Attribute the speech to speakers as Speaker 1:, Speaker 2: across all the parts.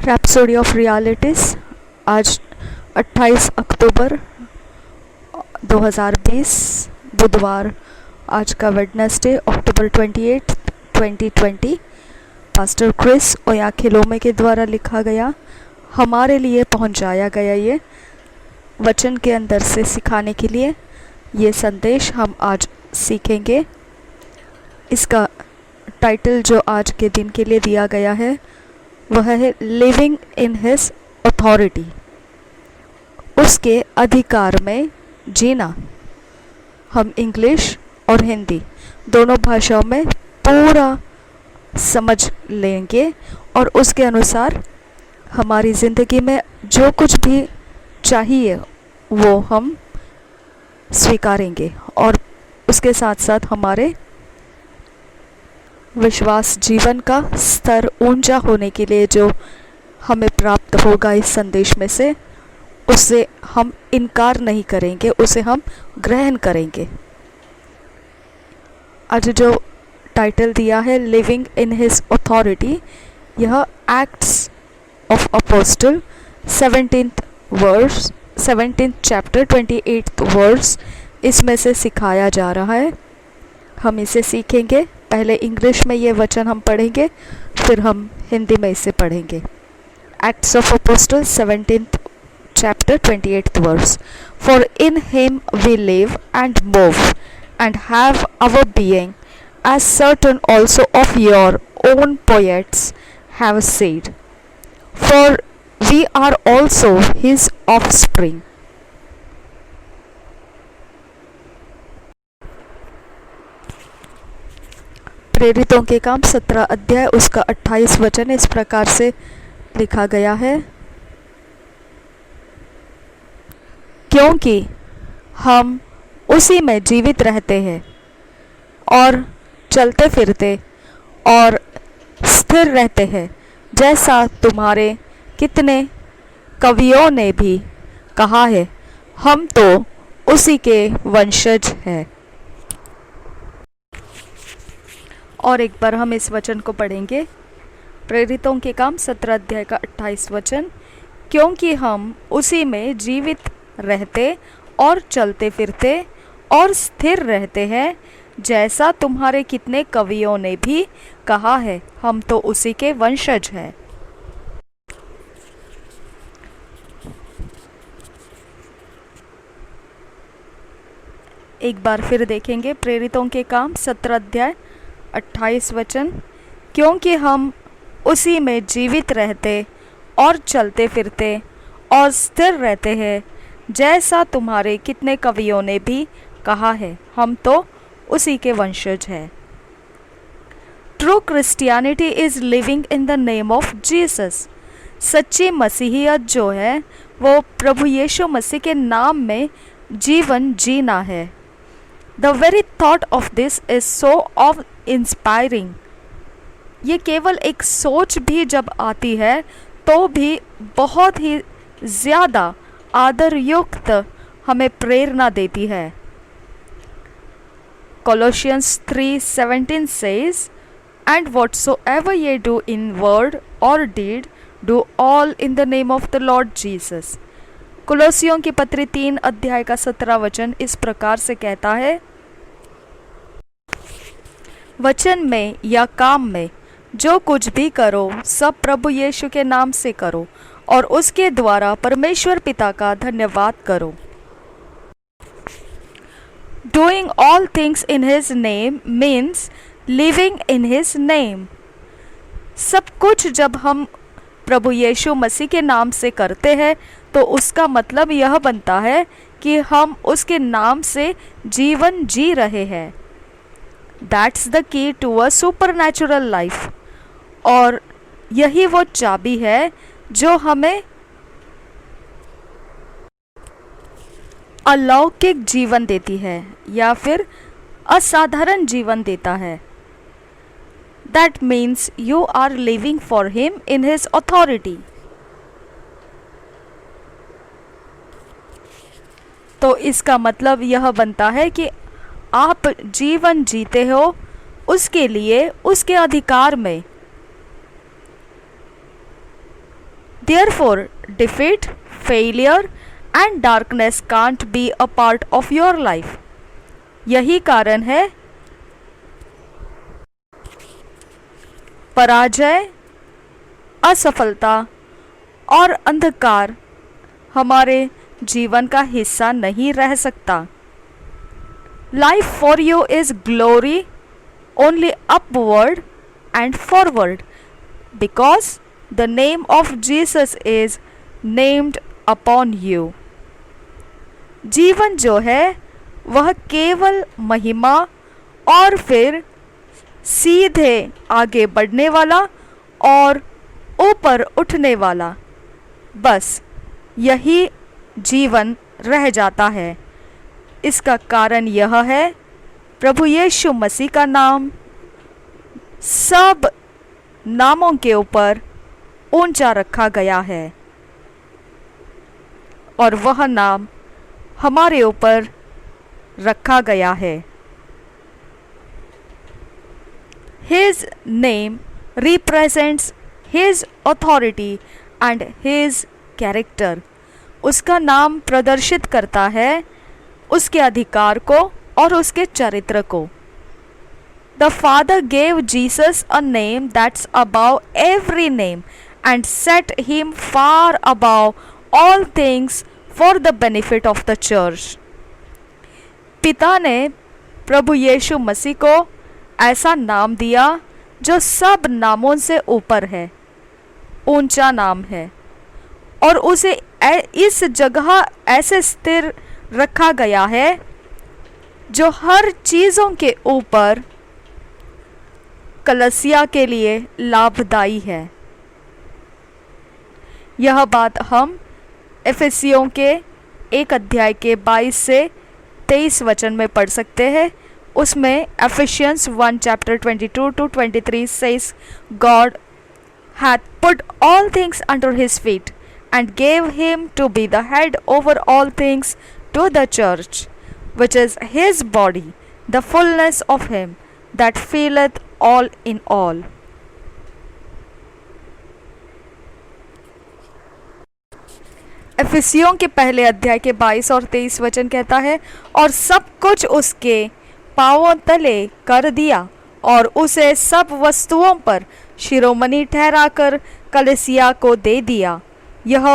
Speaker 1: Rhapsody of realities. आज 28 अक्टूबर 2020 बुधवार। आज का वेडनेसडे अक्टूबर 28 2020 पास्टर क्रिस ओयाखिलोमे के द्वारा लिखा गया, हमारे लिए पहुंचाया गया ये वचन के अंदर से सिखाने के लिए ये संदेश हम आज सीखेंगे। इसका टाइटल जो आज के दिन के लिए दिया गया है वह है लिविंग इन हिज अथॉरिटी, उसके अधिकार में जीना। हम इंग्लिश और हिंदी दोनों भाषाओं में पूरा समझ लेंगे और उसके अनुसार हमारी ज़िंदगी में जो कुछ भी चाहिए वो हम स्वीकारेंगे और उसके साथ साथ हमारे विश्वास जीवन का स्तर ऊंचा होने के लिए जो हमें प्राप्त होगा इस संदेश में से, उससे हम इनकार नहीं करेंगे, उसे हम ग्रहण करेंगे। आज जो टाइटल दिया है लिविंग इन हिज अथॉरिटी, यह acts of apostle 17th chapter 28th verse इसमें से सिखाया जा रहा है। हम इसे सीखेंगे। पहले इंग्लिश में ये वचन हम पढ़ेंगे, फिर हम हिंदी में इसे पढ़ेंगे। Acts of apostle 17th chapter 28th verse. For in him we live and move and have our being, as certain also of your own poets have said. For we are also his offspring. प्रेरितों के काम 17 अध्याय उसका 28 वचन इस प्रकार से लिखा गया है, क्योंकि हम उसी में जीवित रहते हैं और चलते फिरते और स्थिर रहते हैं, जैसा तुम्हारे कितने कवियों ने भी कहा है, हम तो उसी के वंशज हैं। और एक बार हम इस वचन को पढ़ेंगे। प्रेरितों के काम 17 अध्याय का 28 वचन, क्योंकि हम उसी में जीवित रहते और चलते फिरते और स्थिर रहते हैं, जैसा तुम्हारे कितने कवियों ने भी कहा है, हम तो उसी के वंशज हैं। एक बार फिर देखेंगे प्रेरितों के काम 17 अध्याय 28 वचन, क्योंकि हम उसी में जीवित रहते और चलते फिरते और स्थिर रहते हैं, जैसा तुम्हारे कितने कवियों ने भी कहा है, हम तो उसी के वंशज हैं। True Christianity is living in the name of Jesus. सच्ची मसीहियत जो है वो प्रभु यीशु मसीह के नाम में जीवन जीना है। The very thought of this is so of inspiring. ये केवल एक सोच भी जब आती है तो भी बहुत ही ज़्यादा आदरयुक्त हमें प्रेरणा देती है। Colossians 3:17 says, and whatsoever ye do in word or deed, do all in the name of the Lord Jesus. कुलोसियों की पत्री 3 अध्याय का 17 वचन इस प्रकार से कहता है, वचन में या काम में जो कुछ भी करो सब प्रभु यीशु के नाम से करो और उसके द्वारा परमेश्वर पिता का धन्यवाद करो। Doing all things in his name means living in his name. सब कुछ जब हम प्रभु यीशु मसीह के नाम से करते हैं तो उसका मतलब यह बनता है कि हम उसके नाम से जीवन जी रहे हैं। That's the key to a supernatural life. और यही वो चाबी है जो हमें अलौकिक जीवन देती है या फिर असाधारण जीवन देता है। That means you are living for him in his authority. तो इसका मतलब यह बनता है कि आप जीवन जीते हो उसके लिए, उसके अधिकार में। Therefore, defeat, failure and darkness can't be a part of your life. यही कारण है पराजय, असफलता और अंधकार हमारे जीवन का हिस्सा नहीं रह सकता. Life for you is glory only upward and forward because the name of Jesus is named upon you. जीवन जो है वह केवल महिमा और फिर सीधे आगे बढ़ने वाला और ऊपर उठने वाला, बस यही जीवन रह जाता है. इसका कारण यह है प्रभु यीशु मसीह का नाम सब नामों के ऊपर ऊंचा रखा गया है और वह नाम हमारे ऊपर रखा गया है. His name represents His authority and His character. उसका नाम प्रदर्शित करता है उसके अधिकार को और उसके चरित्र को. The Father gave Jesus a name that's above every name and set him far above all things for the benefit of the church. पिता ने प्रभु यीशु मसीह को ऐसा नाम दिया जो सब नामों से ऊपर है, ऊंचा नाम है, और उसे इस जगह ऐसे स्थिर रखा गया है जो हर चीज़ों के ऊपर कलीसिया के लिए लाभदायी है. यह बात हम एफेसियों के 1 अध्याय के 22 से 23 वचन में पढ़ सकते हैं. उसमें Ephesians 1 chapter 22 to 23 says, God hath put all things under his feet and gave him to be the head over all things to the church, which is his body, the fullness of him that filleth all in all. एफिसियों के पहले अध्याय के 22 और 23 वचन कहता है, और सब कुछ उसके पांवों तले कर दिया और उसे सब वस्तुओं पर शिरोमणि ठहराकर कलीसिया को दे दिया. यह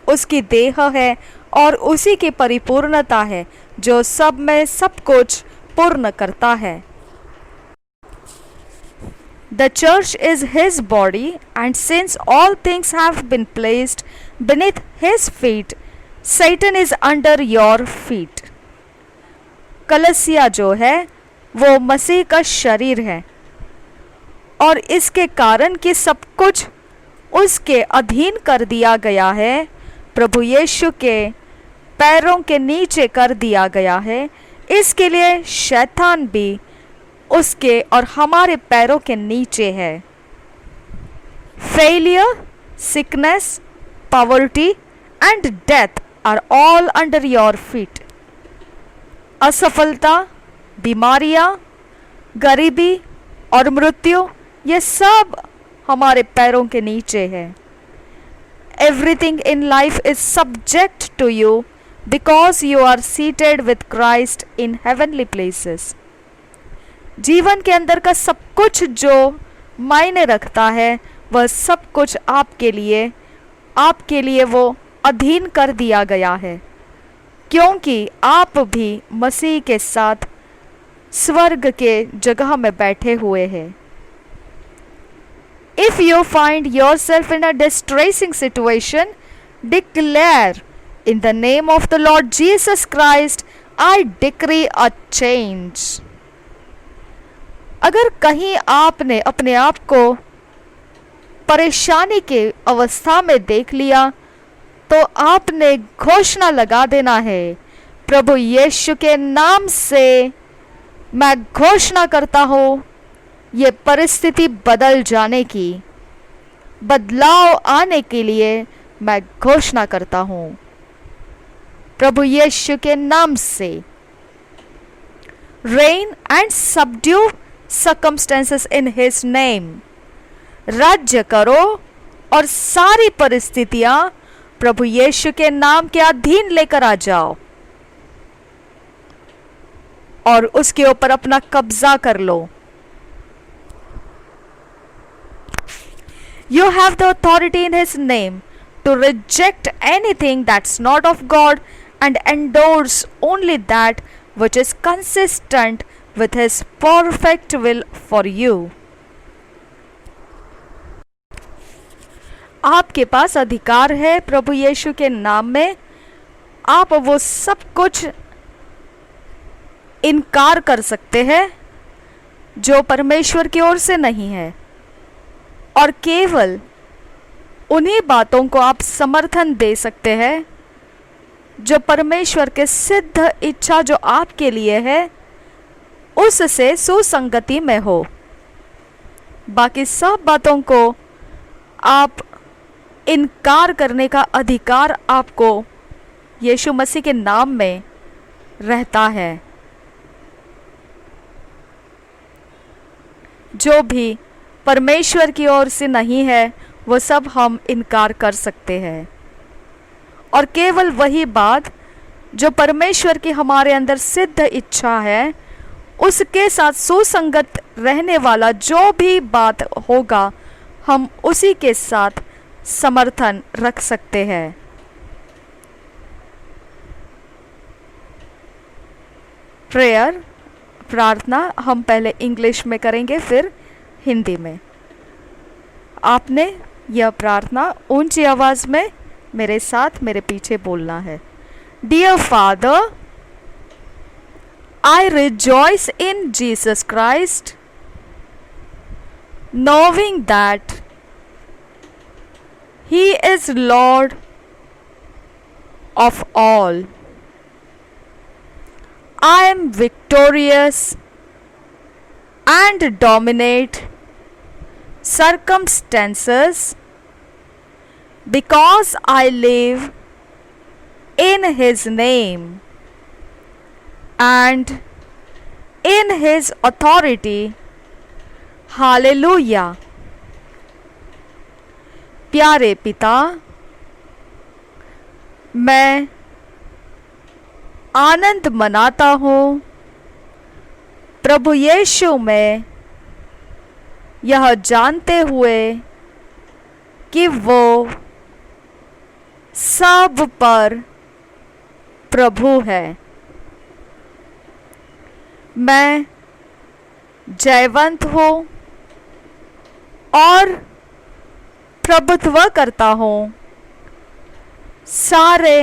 Speaker 1: उसकी देह है और उसी की परिपूर्णता है जो सब में सब कुछ पूर्ण करता है. The church is his body, and since all things have been placed beneath his feet, Satan is under your feet. कलीसिया जो है वो मसीह का शरीर है और इसके कारण कि सब कुछ उसके अधीन कर दिया गया है, प्रभु यीशु के पैरों के नीचे कर दिया गया है. इसके लिए शैतान भी उसके और हमारे पैरों के नीचे है. Failure, sickness, poverty and death are all under your feet. असफलता, बीमारियां, गरीबी और मृत्यु, ये सब हमारे पैरों के नीचे है. Everything in life is subject to you because you are seated with Christ in heavenly places. जीवन के अंदर का सब कुछ जो मायने रखता है वह सब कुछ आपके लिए वो अधीन कर दिया गया है, क्योंकि आप भी मसीह के साथ स्वर्ग के जगह में बैठे हुए हैं. If you find yourself in a distressing situation, declare, in the name of the Lord Jesus Christ, I decree a change. अगर कहीं आपने अपने आप को परेशानी के अवस्था में देख लिया तो आपने घोषणा लगा देना है, प्रभु यीशु के नाम से मैं घोषणा करता हूँ ये परिस्थिति बदल जाने की, बदलाव आने के लिए मैं घोषणा करता हूँ प्रभु यीशु के नाम से. Reign and subdue circumstances in his name. राज्य करो और सारी परिस्थितियां प्रभु यीशु के नाम के अधीन लेकर आ जाओ और उसके ऊपर अपना कब्जा कर लो। You have the authority in His name to reject anything that's not of God and endorse only that which is consistent with His perfect will for you. आपके पास अधिकार है प्रभु यीशु के नाम में। आप वो सब कुछ इनकार कर सकते हैं जो परमेश्वर की ओर से नहीं है, और केवल उन्हीं बातों को आप समर्थन दे सकते हैं जो परमेश्वर के सिद्ध इच्छा जो आपके लिए है उससे सुसंगति में हो। बाकी सब बातों को आप इनकार करने का अधिकार आपको यीशु मसीह के नाम में रहता है। जो भी परमेश्वर की ओर से नहीं है वो सब हम इनकार कर सकते हैं, और केवल वही बात जो परमेश्वर की हमारे अंदर सिद्ध इच्छा है उसके साथ सुसंगत रहने वाला जो भी बात होगा हम उसी के साथ समर्थन रख सकते हैं। प्रेयर, प्रार्थना हम पहले इंग्लिश में करेंगे फिर हिंदी में। आपने यह प्रार्थना ऊंची आवाज में मेरे साथ मेरे पीछे बोलना है। Dear father, I rejoice in Jesus Christ, knowing that He is Lord of all. I am victorious and dominate circumstances because I live in His name and in His authority. Hallelujah. प्यारे पिता, मैं आनंद मनाता हूँ प्रभु यीशु में, यह जानते हुए कि वो सब पर प्रभु है। मैं जयवंत हूँ और प्रभुत्व करता हूँ सारे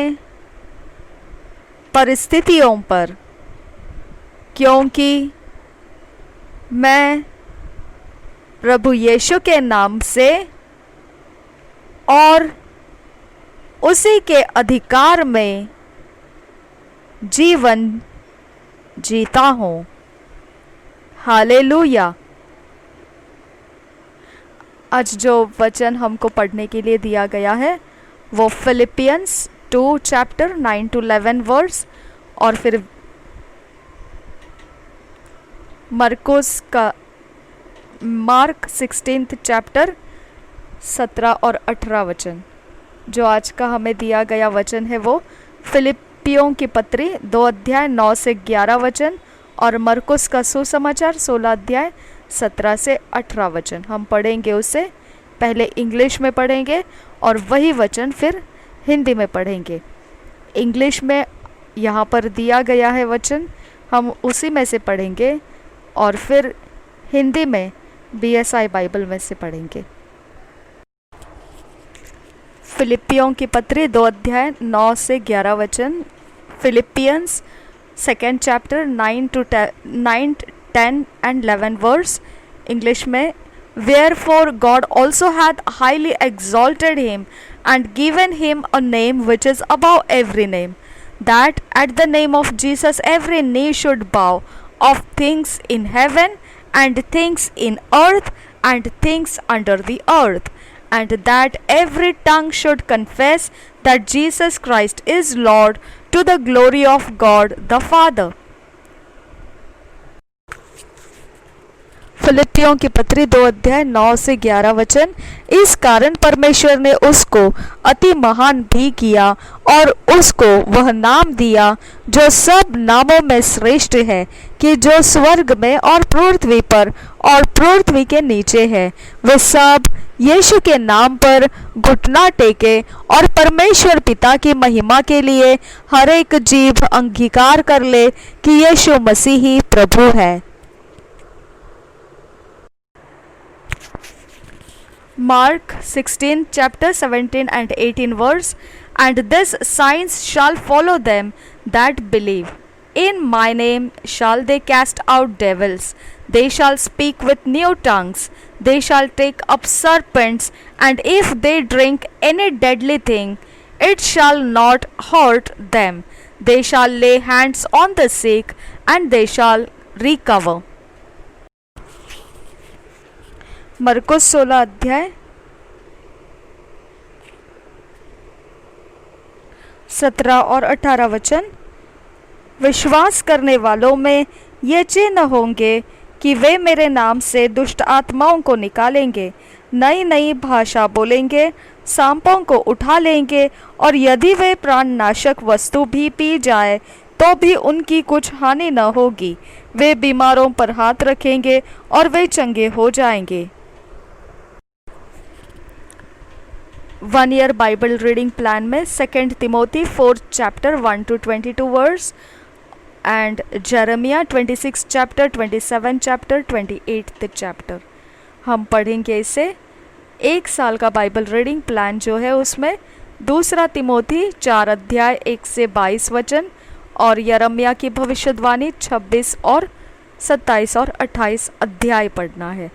Speaker 1: परिस्थितियों पर, क्योंकि मैं प्रभु यीशु के नाम से और उसी के अधिकार में जीवन जीता हूँ। हालेलुया। आज जो वचन हमको पढ़ने के लिए दिया गया है वो फिलिपियंस 2 चैप्टर 9 to 11 वर्स, और फिर मार्क 16 चैप्टर 17 और 18 वचन। जो आज का हमें दिया गया वचन है वो फिलिपियों की पत्री 2 अध्याय 9 से 11 वचन, और मरकुस का सुसमाचार 16 अध्याय 17 से 18 वचन। हम पढ़ेंगे उसे, पहले इंग्लिश में पढ़ेंगे और वही वचन फिर हिंदी में पढ़ेंगे। इंग्लिश में यहाँ पर दिया गया है वचन, हम उसी में से पढ़ेंगे और फिर हिंदी में BSI बाइबल में से पढ़ेंगे। फिलिपियों की पत्री 2 अध्याय 9 से 11 वचन। Philippians 2nd chapter 9 to 9, 10 and 11 verse. English में, Wherefore God also hath highly exalted him and given him a name which is above every name, that at the name of Jesus every knee should bow, of things in heaven and things in earth and things under the earth, and that every tongue should confess that Jesus Christ is Lord, to the glory of God the Father. फिलिपियों की पत्री 2 अध्याय 9 से 11 वचन। इस कारण परमेश्वर ने उसको अति महान भी किया और उसको वह नाम दिया जो सब नामों में श्रेष्ठ है, कि जो स्वर्ग में और पृथ्वी पर और पृथ्वी के नीचे है, वे सब यीशु के नाम पर घुटना टेके और परमेश्वर पिता की महिमा के लिए हर एक जीभ अंगीकार कर ले कि यीशु मसीह ही प्रभु है। Mark 16 chapter 17 and 18 verse, and this signs shall follow them that believe. In my name shall they cast out devils, they shall speak with new tongues, they shall take up serpents, and if they drink any deadly thing, it shall not hurt them. They shall lay hands on the sick, and they shall recover. मरकुस 16 अध्याय 17 और 18 वचन। विश्वास करने वालों में ये चिन्ह होंगे कि वे मेरे नाम से दुष्ट आत्माओं को निकालेंगे, नई नई भाषा बोलेंगे, सांपों को उठा लेंगे, और यदि वे प्राणनाशक वस्तु भी पी जाए तो भी उनकी कुछ हानि न होगी। वे बीमारों पर हाथ रखेंगे और वे चंगे हो जाएंगे। 1 ईयर बाइबल रीडिंग प्लान में 2 Timothy 4 chapter 1 to 22 verse and Jeremiah 26 chapter 27 chapter 28 chapter हम पढ़ेंगे। इसे एक साल का बाइबल रीडिंग प्लान जो है उसमें 2 तिमोथी 4 अध्याय 1 से 22 वचन और यरमिया की भविष्यवाणी 26 और 27 और 28 अध्याय पढ़ना है।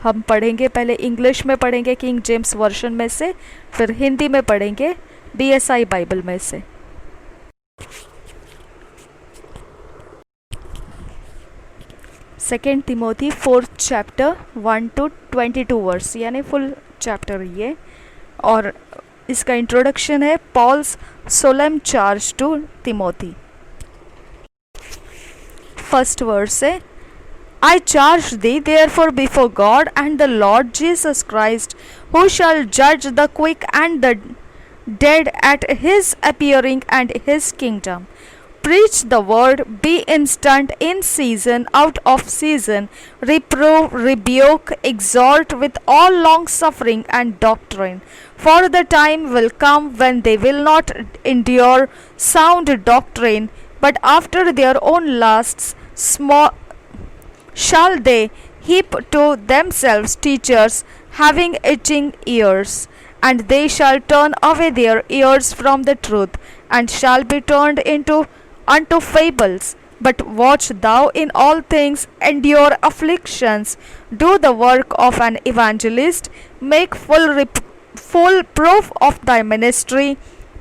Speaker 1: हम पढ़ेंगे, पहले इंग्लिश में पढ़ेंगे किंग जेम्स वर्जन में से, फिर हिंदी में पढ़ेंगे बीएसआई बाइबल में से। Second Timothy 4 chapter 1 to 22 verse, यानी फुल चैप्टर ये, और इसका इंट्रोडक्शन है Paul's solemn charge to Timothy. First verse है, I charge thee therefore before God and the Lord Jesus Christ, who shall judge the quick and the dead at his appearing and his kingdom. Preach the word, be instant in season, out of season, reprove, rebuke, exhort with all long suffering and doctrine. For the time will come when they will not endure sound doctrine, but after their own lusts shall they heap to themselves teachers having itching ears, and they shall turn away their ears from the truth, and shall be turned unto fables. But watch thou in all things, endure afflictions, do the work of an evangelist, make full proof of thy ministry,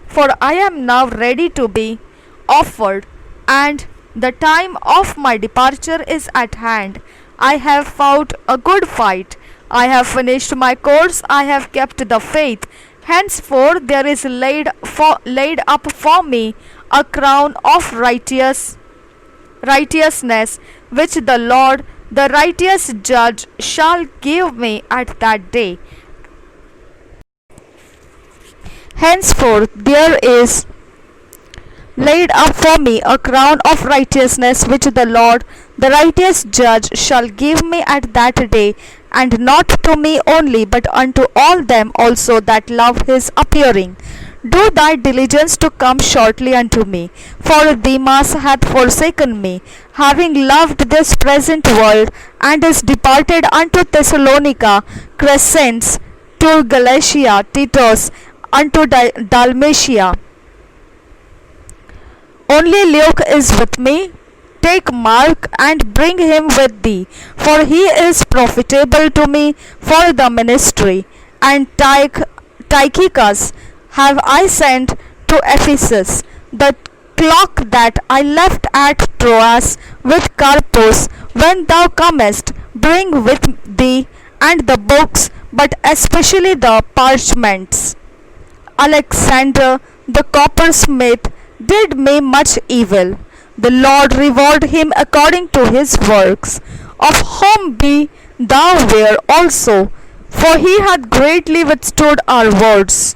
Speaker 1: for I am now ready to be offered, and the time of my departure is at hand. I have fought a good fight. I have finished my course. I have kept the faith. Henceforth there is laid up for me a crown of righteousness, which the Lord, the righteous judge, shall give me at that day. Henceforth there is laid up for me a crown of righteousness, which the Lord, the righteous judge, shall give me at that day, and not to me only, but unto all them also that love his appearing. Do thy diligence to come shortly unto me, for Demas hath forsaken me, having loved this present world, and is departed unto Thessalonica, Crescens to Galatia, Titus unto Dalmatia. Only Luke is with me. Take Mark and bring him with thee, for he is profitable to me for the ministry. And Tychicus have I sent to Ephesus. The cloak that I left at Troas with Carpus, when thou comest, bring with thee, and the books, but especially the parchments. Alexander the coppersmith did me much evil. The Lord reward him according to his works, of whom be thou were also, for he hath greatly withstood our words.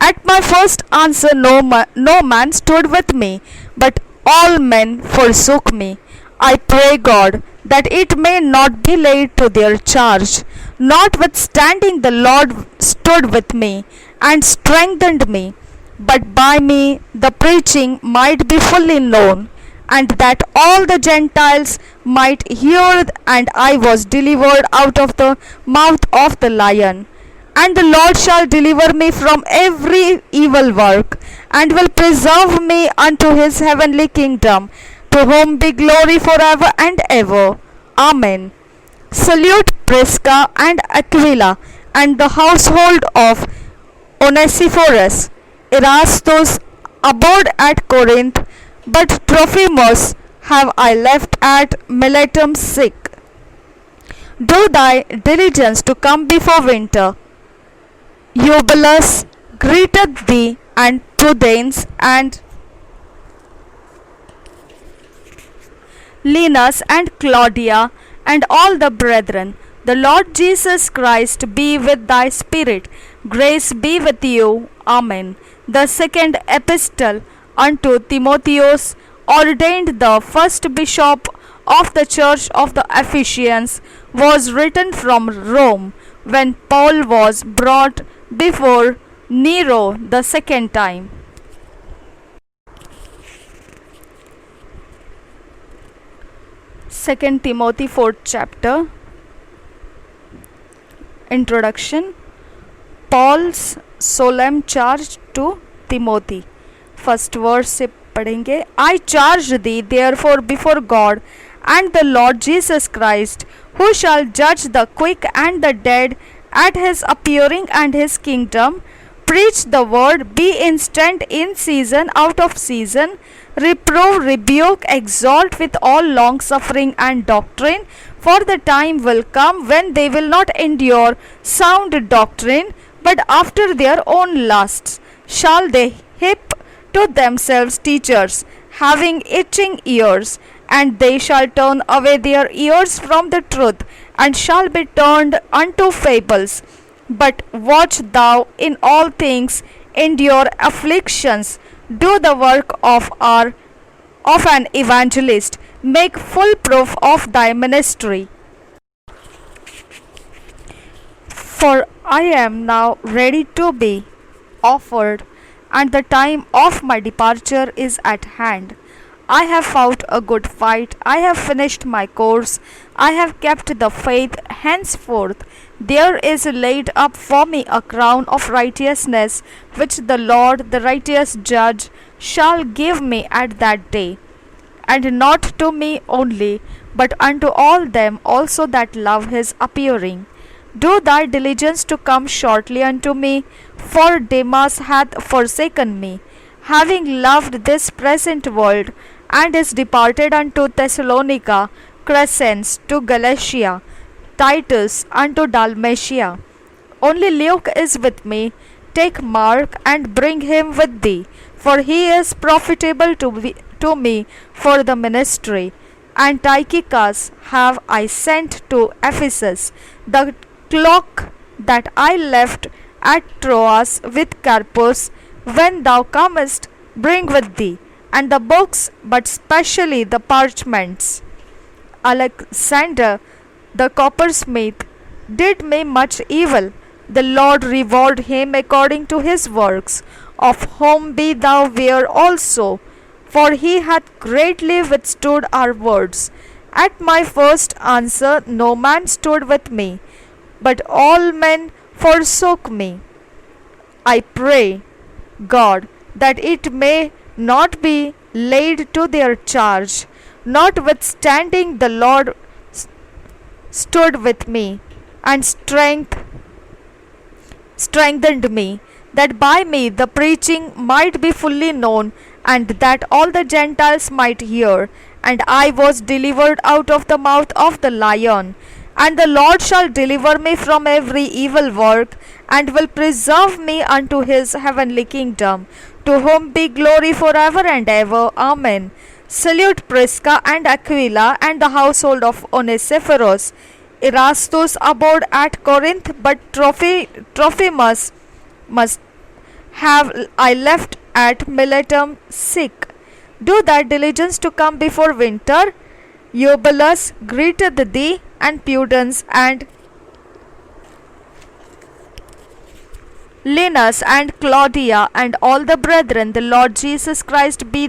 Speaker 1: At my first answer no man stood with me, but all men forsook me. I pray God that it may not be laid to their charge. Notwithstanding the Lord stood with me and strengthened me, but by me the preaching might be fully known, and that all the Gentiles might hear, and I was delivered out of the mouth of the lion. And the Lord shall deliver me from every evil work, and will preserve me unto his heavenly kingdom, to whom be glory forever and ever. Amen. Salute Prisca and Aquila, and the household of Onesiphorus. Erastus abode at Corinth, but Trophimus have I left at Miletum sick. Do thy diligence to come before winter. Eubulus greeteth thee, and Prudence and Linus and Claudia and all the brethren. The Lord Jesus Christ be with thy spirit. Grace be with you. Amen. The second epistle unto Timotheus, ordained the first bishop of the church of the Ephesians, was written from Rome, when Paul was brought before Nero the second time. Second Timothy 4th chapter. Introduction. Paul's solemn charge to Timothy. First verse से पढ़ेंगे. I charge thee therefore before God and the Lord Jesus Christ, who shall judge the quick and the dead at his appearing and his kingdom. Preach the word, be instant in season, out of season. Reprove, rebuke, exhort with all long suffering and doctrine. For the time will come when they will not endure sound doctrine, but after their own lusts shall they heap to themselves teachers, having itching ears, and they shall turn away their ears from the truth, and shall be turned unto fables. But watch thou in all things, endure afflictions, do the work of an evangelist, make full proof of thy ministry. For I am now ready to be offered, and the time of my departure is at hand. I have fought a good fight, I have finished my course, I have kept the faith. Henceforth there is laid up for me a crown of righteousness, which the Lord, the righteous judge, shall give me at that day. And not to me only, but unto all them also that love his appearing. Do thy diligence to come shortly unto me, for Demas hath forsaken me, having loved this present world, and is departed unto Thessalonica. Crescens to Galatia, Titus unto Dalmatia. Only Luke is with me. Take Mark and bring him with thee, for he is profitable to me for the ministry. And Tychicus have I sent to Ephesus. The cloak that I left at Troas with Carpus, when thou comest, bring with thee, and the books, but specially the parchments. Alexander the coppersmith did me much evil. The Lord reward him according to his works, of whom be thou ware also, for he hath greatly withstood our words. At my first answer no man stood with me, but all men forsook me. I pray God that it may not be laid to their charge. Notwithstanding the Lord stood with me, and strengthened me, that by me the preaching might be fully known, and that all the Gentiles might hear. And I was delivered out of the mouth of the lion. And the Lord shall deliver me from every evil work, and will preserve me unto his heavenly kingdom, to whom be glory forever and ever. Amen. Salute Prisca and Aquila and the household of Onesiphorus. Erastus abode at Corinth, but Trophimus must have I left at Miletum sick. Do thy diligence to come before winter. Eubulus greeted thee, and Pudens and Linus and Claudia and all the brethren. The Lord Jesus Christ be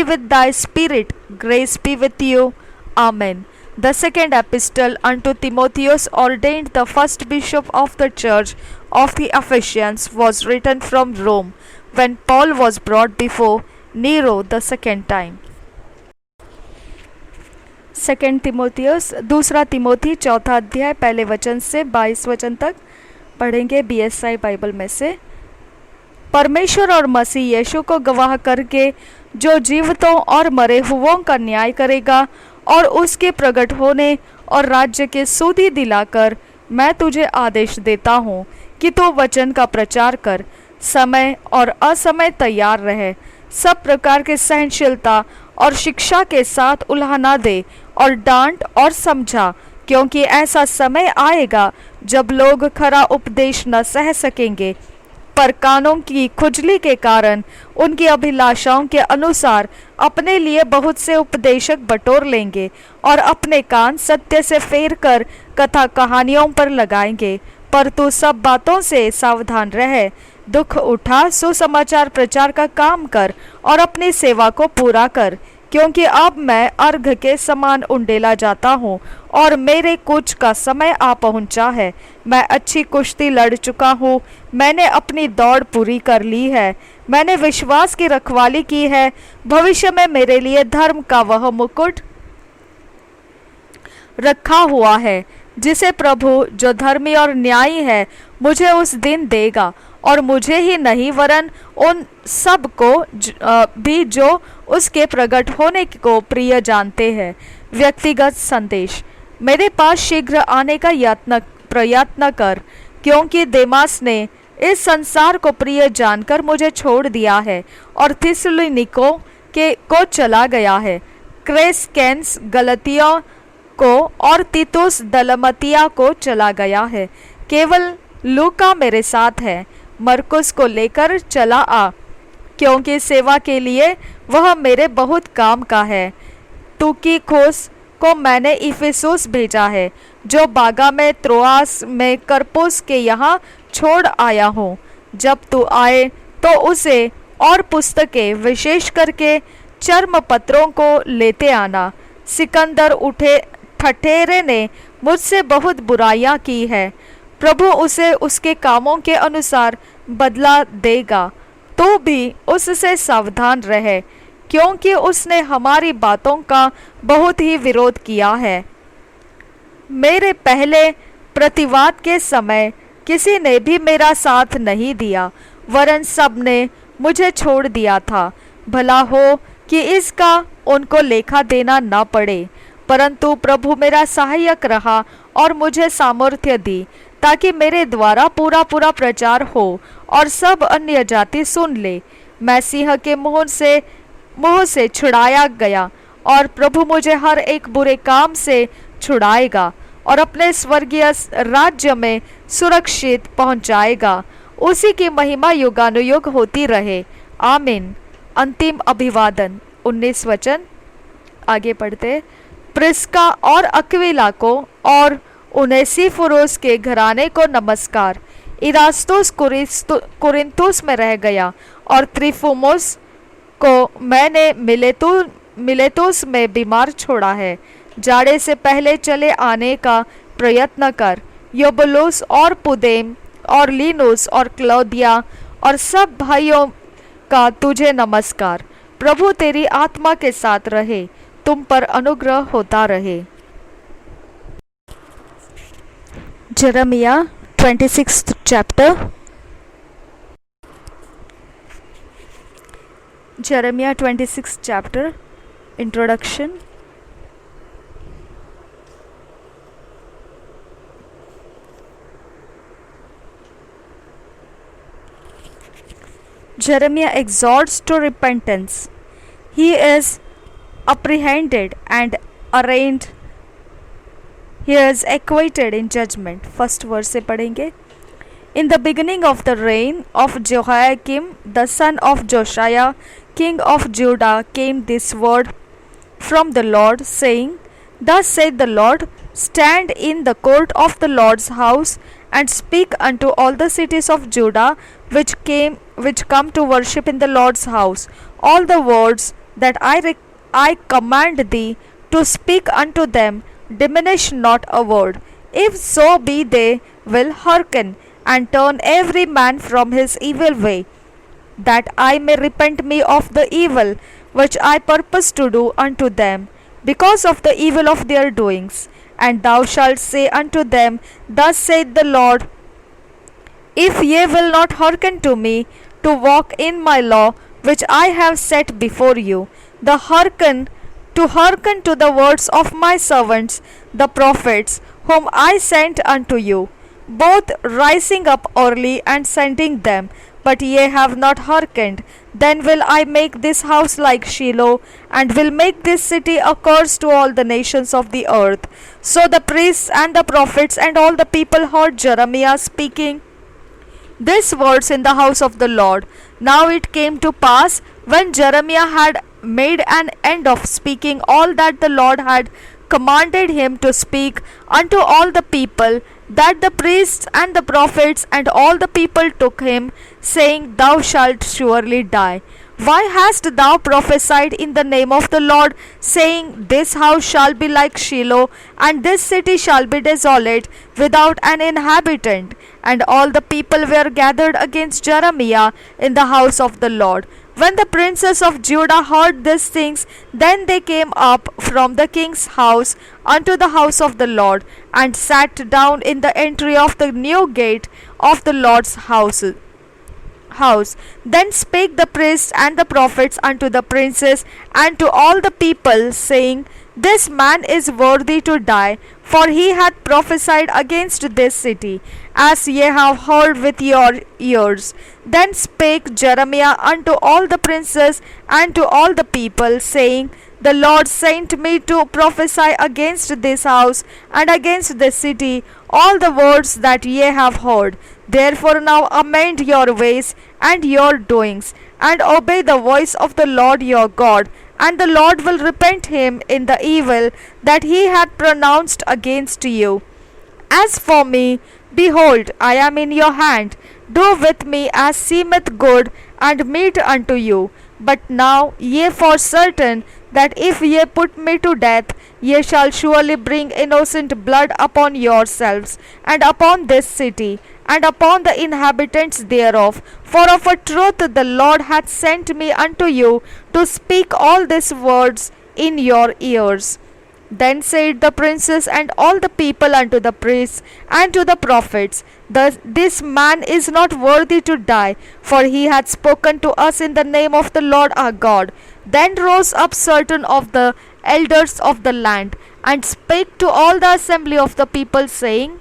Speaker 1: with thy spirit. Grace be with you. Amen. The second epistle unto Timotheus, ordained the first bishop of the church of the Ephesians, was written from Rome, when Paul was brought before Nero the second time. Second Timothy, दूसरा तिमोथी, चौथा अध्याय, पहले वचन से 22 वचन तक पढ़ेंगे BSI Bible में से। परमेश्वर और मसीह यीशु को गवाह करके, जो जीवितों और मरे हुओं का न्याय करेगा और उसके प्रकट होने और राज्य के सुधि दिलाकर, मैं तुझे आदेश देता हूँ कि तू वचन का प्रचार कर, समय और असमय तैयार रहे, सब प्रकार के सहनशीलता और शिक्षा के साथ उल्हाना दे और डांट और समझा, क्योंकि ऐसा समय आएगा जब लोग खरा उपदेश न सह सकेंगे, पर कानों की खुजली के कारण उनकी अभिलाषाओं के अनुसार अपने लिए बहुत से उपदेशक बटोर लेंगे और अपने कान सत्य से फेर कर कथा कहानियों पर लगाएंगे। पर तू सब बातों से सावधान रहे, दुख उठा, सुसमाचार प्रचार का काम कर और अपनी सेवा को पूरा कर, क्योंकि अब मैं अर्घ के समान उंडेला जाता हूँ और मेरे कूच का समय आ पहुँचा है। मैं अच्छी कुश्ती लड़ चुका हूँ, मैंने अपनी दौड़ पूरी कर ली है, मैंने विश्वास की रखवाली की है। भविष्य में मेरे लिए धर्म का वह मुकुट रखा हुआ है, जिसे प्रभु जो धर्मी और न्यायी है मुझे उस दिन देगा, और मुझे ही नहीं वरन उन सब को भी जो उसके प्रकट होने को प्रिय जानते हैं। व्यक्तिगत संदेश। मेरे पास शीघ्र आने का प्रयत्न कर, क्योंकि देमास ने इस संसार को प्रिय जानकर मुझे छोड़ दिया है और थिस्सलुनीको को चला गया है। क्रेसकेंस गलतिया को और तीतुस दलमतिया को चला गया है। केवल लूका मेरे साथ है। मरकुस को लेकर चला आ, क्योंकि सेवा के लिए वह मेरे बहुत काम का है। तुकीकोस को मैंने इफिसुस भेजा है, जो बागा में त्रोआस में करपुस के यहाँ छोड़ आया हूँ। जब तू आए तो उसे और पुस्तकें, विशेष करके चर्म पत्रों को लेते आना। सिकंदर उठे ठठेरे ने मुझसे बहुत बुराइयां की है। प्रभु उसे उसके कामों के अनुसार बदला देगा। तो भी उससे सावधान रहे, क्योंकि उसने हमारी बातों का बहुत ही विरोध किया है। मेरे पहले प्रतिवाद के समय किसी ने भी मेरा साथ नहीं दिया, वरन सब ने मुझे छोड़ दिया था। भला हो कि इसका उनको लेखा देना न पड़े, परंतु प्रभु मेरा सहायक रहा और मुझे सामर्थ्य दी, ताकि मेरे द्वारा पूरा प्रचार हो और सब अन्य जाति सुन ले। मैं सिंह के मुंह से छुड़ाया गया, और प्रभु मुझे हर एक बुरे काम से छुड़ाएगा और अपने स्वर्गीय राज्य में सुरक्षित पहुंचाएगा। उसी की महिमा युगानुयुग होती रहे। आमीन। अंतिम अभिवादन। 19 वचन आगे पढ़ते। प्रिस्का और अक्विला को और उनेसिफुरुस के घराने को नमस्कार। इरास्तुस कुरिन्थुस में रह गया, और त्रिफुमुस को मैंने मिलेतुस में बीमार छोड़ा है। जाड़े से पहले चले आने का प्रयत्न कर। यूबुलुस और पुदेम और लीनुस और क्लौदिया और सब भाइयों का तुझे नमस्कार। प्रभु तेरी आत्मा के साथ रहे, तुम पर अनुग्रह होता रहे। Jeremiah 26th chapter. Jeremiah 26th chapter. Introduction. Jeremiah exhorts to repentance. He is apprehended and arraigned, he is acquitted in judgment. First verse से पढ़ेंगे. In the beginning of the reign of Jehoiakim the son of Josiah king of Judah came this word from the Lord, saying, Thus saith the Lord, Stand in the court of the Lord's house, and speak unto all the cities of Judah which come to worship in the Lord's house, all the words that I command thee to speak unto them, diminish not a word. If so be they will hearken, and turn every man from his evil way, that I may repent me of the evil which I purpose to do unto them, because of the evil of their doings. And thou shalt say unto them, Thus saith the Lord, If ye will not hearken to me, to walk in my law which I have set before you, to hearken to the words of my servants the prophets, whom I sent unto you, both rising up early and sending them, but ye have not hearkened, then will I make this house like Shiloh, and will make this city a curse to all the nations of the earth. So the priests and the prophets and all the people heard Jeremiah speaking these words in the house of the Lord. Now it came to pass, when Jeremiah had made an end of speaking all that the Lord had commanded him to speak unto all the people, that the priests and the prophets and all the people took him, saying, Thou shalt surely die. Why hast thou prophesied in the name of the Lord, saying, This house shall be like Shiloh, and this city shall be desolate, without an inhabitant? And all the people were gathered against Jeremiah in the house of the Lord. When the princes of Judah heard these things, then they came up from the king's house unto the house of the Lord, and sat down in the entry of the new gate of the Lord's house. Then spake the priests and the prophets unto the princes and to all the people, saying, This man is worthy to die, for he hath prophesied against this city, as ye have heard with your ears. Then spake Jeremiah unto all the princes and to all the people, saying, The Lord sent me to prophesy against this house and against this city all the words that ye have heard. Therefore now amend your ways and your doings, and obey the voice of the Lord your God, and the Lord will repent him in the evil that he hath pronounced against you. As for me, behold, I am in your hand. Do with me as seemeth good and meet unto you. But now ye for certain that if ye put me to death, ye shall surely bring innocent blood upon yourselves, and upon this city, and upon the inhabitants thereof. For of a truth the Lord hath sent me unto you to speak all these words in your ears. Then said the princes and all the people unto the priests and to the prophets, This man is not worthy to die, for he hath spoken to us in the name of the Lord our God. Then rose up certain of the elders of the land, and spake to all the assembly of the people, saying,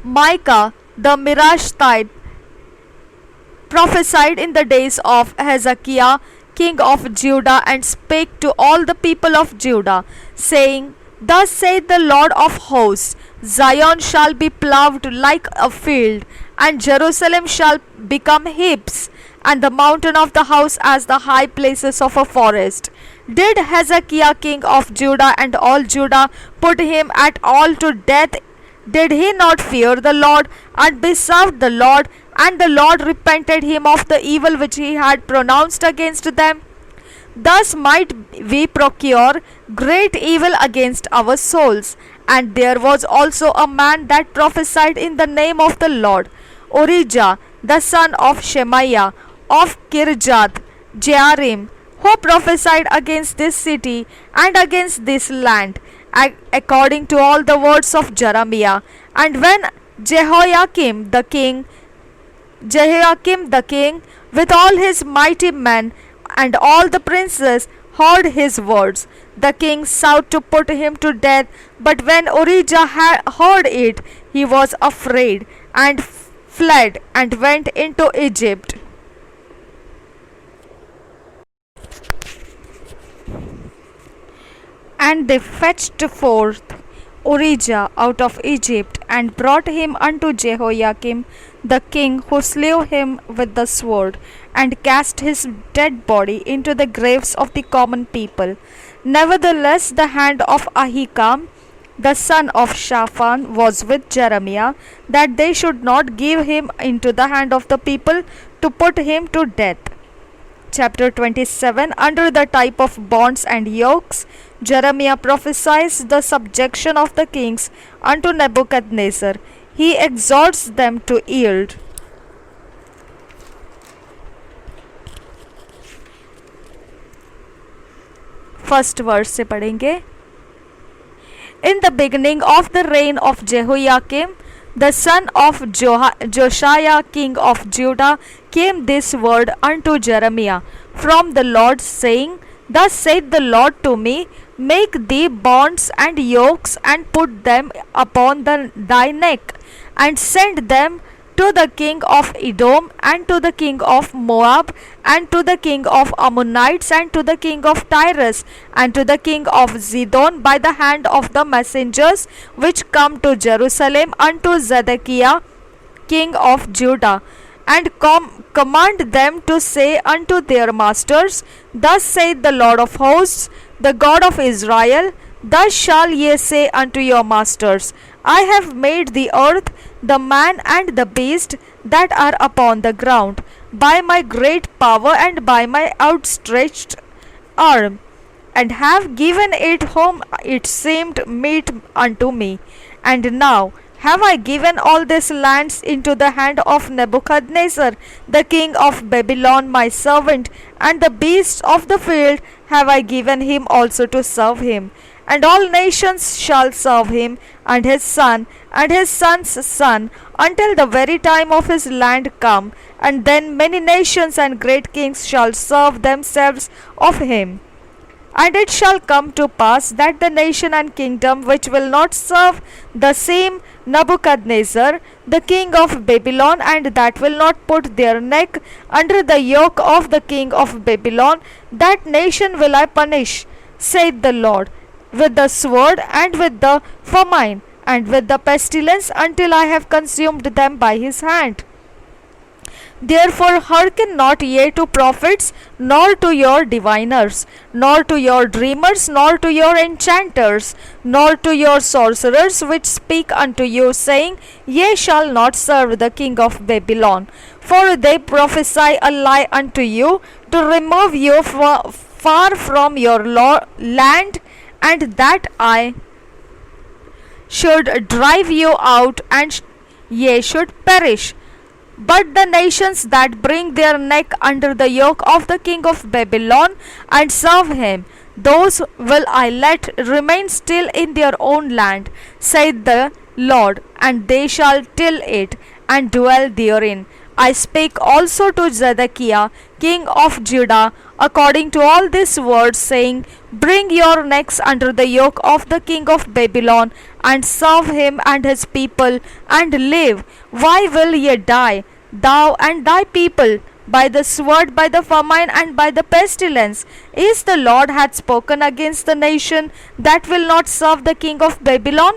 Speaker 1: Micah the Mirashtite prophesied in the days of Hezekiah king of Judah, and spake to all the people of Judah, saying, Thus saith the Lord of hosts, Zion shall be ploughed like a field, and Jerusalem shall become heaps, and the mountain of the house as the high places of a forest. Did Hezekiah king of Judah and all Judah put him at all to death? Did he not fear the Lord, and besought the Lord, and the Lord repented him of the evil which he had pronounced against them? Thus might we procure great evil against our souls. And there was also a man that prophesied in the name of the Lord, Urijah the son of Shemaiah of Kirjath Jearim, who prophesied against this city and against this land, according to all the words of Jeremiah. And when Jehoiakim the king, with all his mighty men and all the princes, heard his words, the king sought to put him to death. But when Urijah heard it, he was afraid, and fled, and went into Egypt. And they fetched forth Urijah out of Egypt, and brought him unto Jehoiakim the king, who slew him with the sword, and cast his dead body into the graves of the common people. Nevertheless, the hand of Ahikam the son of Shaphan was with Jeremiah, that they should not give him into the hand of the people to put him to death. Chapter 27. Under the type of bonds and yokes, Jeremiah prophesies the subjection of the kings unto Nebuchadnezzar. He exhorts them to yield. First verse से पढ़ेंगे. In the beginning of the reign of Jehoiakim, the son of Josiah king of Judah, came this word unto Jeremiah from the Lord, saying, Thus saith the Lord to me, Make thee bonds and yokes, and put them upon thy neck, and send them to the king of Edom, and to the king of Moab, and to the king of Ammonites, and to the king of Tyrus, and to the king of Zidon, by the hand of the messengers which come to Jerusalem unto Zedekiah king of Judah, and command them to say unto their masters, Thus saith the Lord of hosts, the God of Israel, Thus shall ye say unto your masters, I have made the earth, the man and the beast that are upon the ground, by my great power and by my outstretched arm, and have given it whom it seemed meet unto me. And now have I given all these lands into the hand of Nebuchadnezzar, the king of Babylon, my servant, and the beasts of the field have I given him also to serve him. And all nations shall serve him, and his son, and his son's son, until the very time of his land come, and then many nations and great kings shall serve themselves of him. And it shall come to pass that the nation and kingdom which will not serve the same Nebuchadnezzar, the king of Babylon, and that will not put their neck under the yoke of the king of Babylon, that nation will I punish, saith the Lord, with the sword, and with the famine, and with the pestilence, until I have consumed them by his hand. Therefore hearken not ye to prophets, nor to your diviners, nor to your dreamers, nor to your enchanters, nor to your sorcerers, which speak unto you, saying, Ye shall not serve the king of Babylon. For they prophesy a lie unto you, to remove you far from your land, and that I should drive you out, and ye should perish. But the nations that bring their neck under the yoke of the king of Babylon, and serve him, those will I let remain still in their own land, saith the Lord, and they shall till it, and dwell therein. I spake also to Zedekiah king of Judah according to all these words, saying, Bring your necks under the yoke of the king of Babylon, and serve him and his people, and live. Why will ye die, thou and thy people, by the sword, by the famine, and by the pestilence? Is the Lord hath spoken against the nation that will not serve the king of Babylon?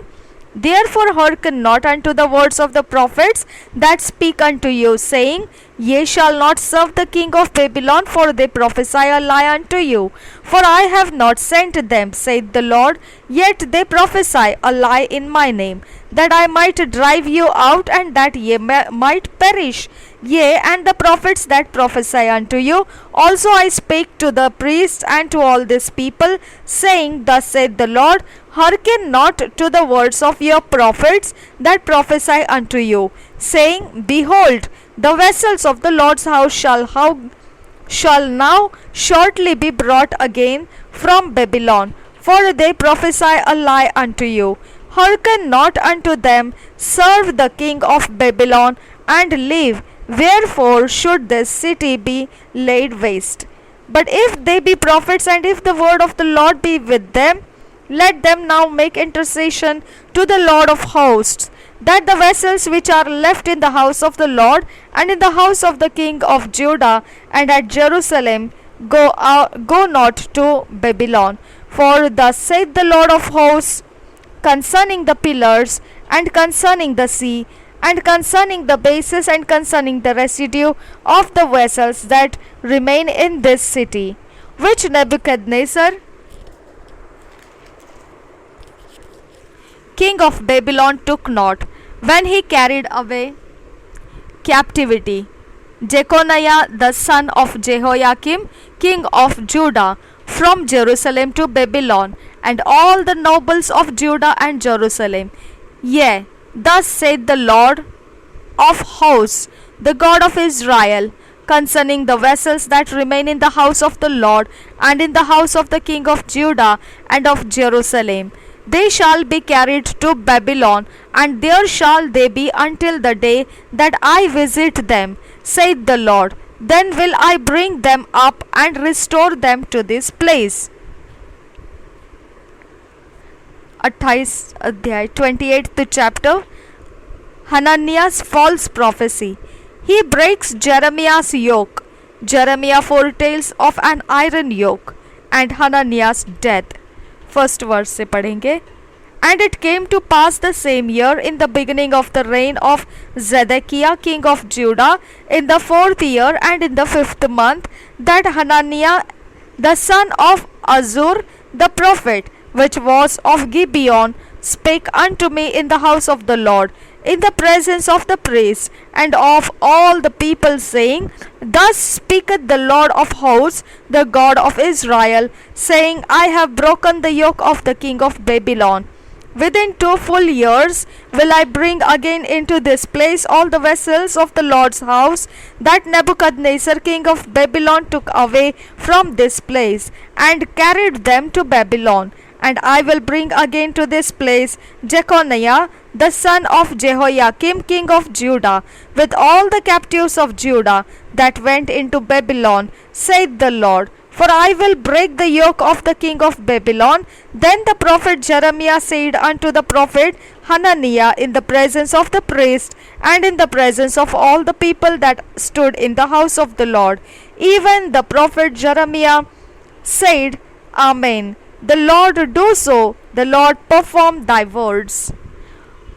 Speaker 1: Therefore hearken not unto the words of the prophets that speak unto you, saying, Ye shall not serve the king of Babylon, for they prophesy a lie unto you. For I have not sent them, saith the Lord, yet they prophesy a lie in my name, that I might drive you out, and that ye might perish. Yea, and the prophets that prophesy unto you, also I spake to the priests and to all this people, saying, Thus saith the Lord, Hearken not to the words of your prophets that prophesy unto you, saying, Behold, the vessels of the Lord's house shall now shortly be brought again from Babylon, for they prophesy a lie unto you. Hearken not unto them, serve the king of Babylon, and live. Wherefore should this city be laid waste? But if they be prophets, and if the word of the Lord be with them, let them now make intercession to the Lord of hosts, that the vessels which are left in the house of the Lord, and in the house of the king of Judah, and at Jerusalem, go not to Babylon. For thus saith the Lord of hosts, concerning the pillars, and concerning the sea, and concerning the bases, and concerning the residue of the vessels that remain in this city, which Nebuchadnezzar, king of Babylon, took not, when he carried away captivity Jeconiah the son of Jehoiakim, king of Judah, from Jerusalem to Babylon, and all the nobles of Judah and Jerusalem. Yea, thus saith the Lord of hosts, the God of Israel, concerning the vessels that remain in the house of the Lord, and in the house of the king of Judah and of Jerusalem. They shall be carried to Babylon, and there shall they be until the day that I visit them, saith the Lord. Then will I bring them up and restore them to this place. 28 अध्याय 28th chapter. Hananiah's false prophecy. He breaks Jeremiah's yoke. Jeremiah foretells of an iron yoke and Hananiah's death. First verse से पढ़ेंगे. And it came to pass the same year, in the beginning of the reign of Zedekiah king of Judah, in the 4th year and in the 5th month, that Hananiah the son of Azur the prophet, which was of Gibeon, spake unto me in the house of the Lord, in the presence of the priests and of all the people, saying, Thus speaketh the Lord of hosts, the God of Israel, saying, I have broken the yoke of the king of Babylon. Within 2 full years will I bring again into this place all the vessels of the Lord's house that Nebuchadnezzar king of Babylon took away from this place, and carried them to Babylon. And I will bring again to this place Jeconiah the son of Jehoiakim king of Judah, with all the captives of Judah that went into Babylon, saith the Lord. For I will break the yoke of the king of Babylon. Then the prophet Jeremiah said unto the prophet Hananiah in the presence of the priest, and in the presence of all the people that stood in the house of the Lord, even the prophet Jeremiah said, Amen. The Lord do so, the Lord perform thy words,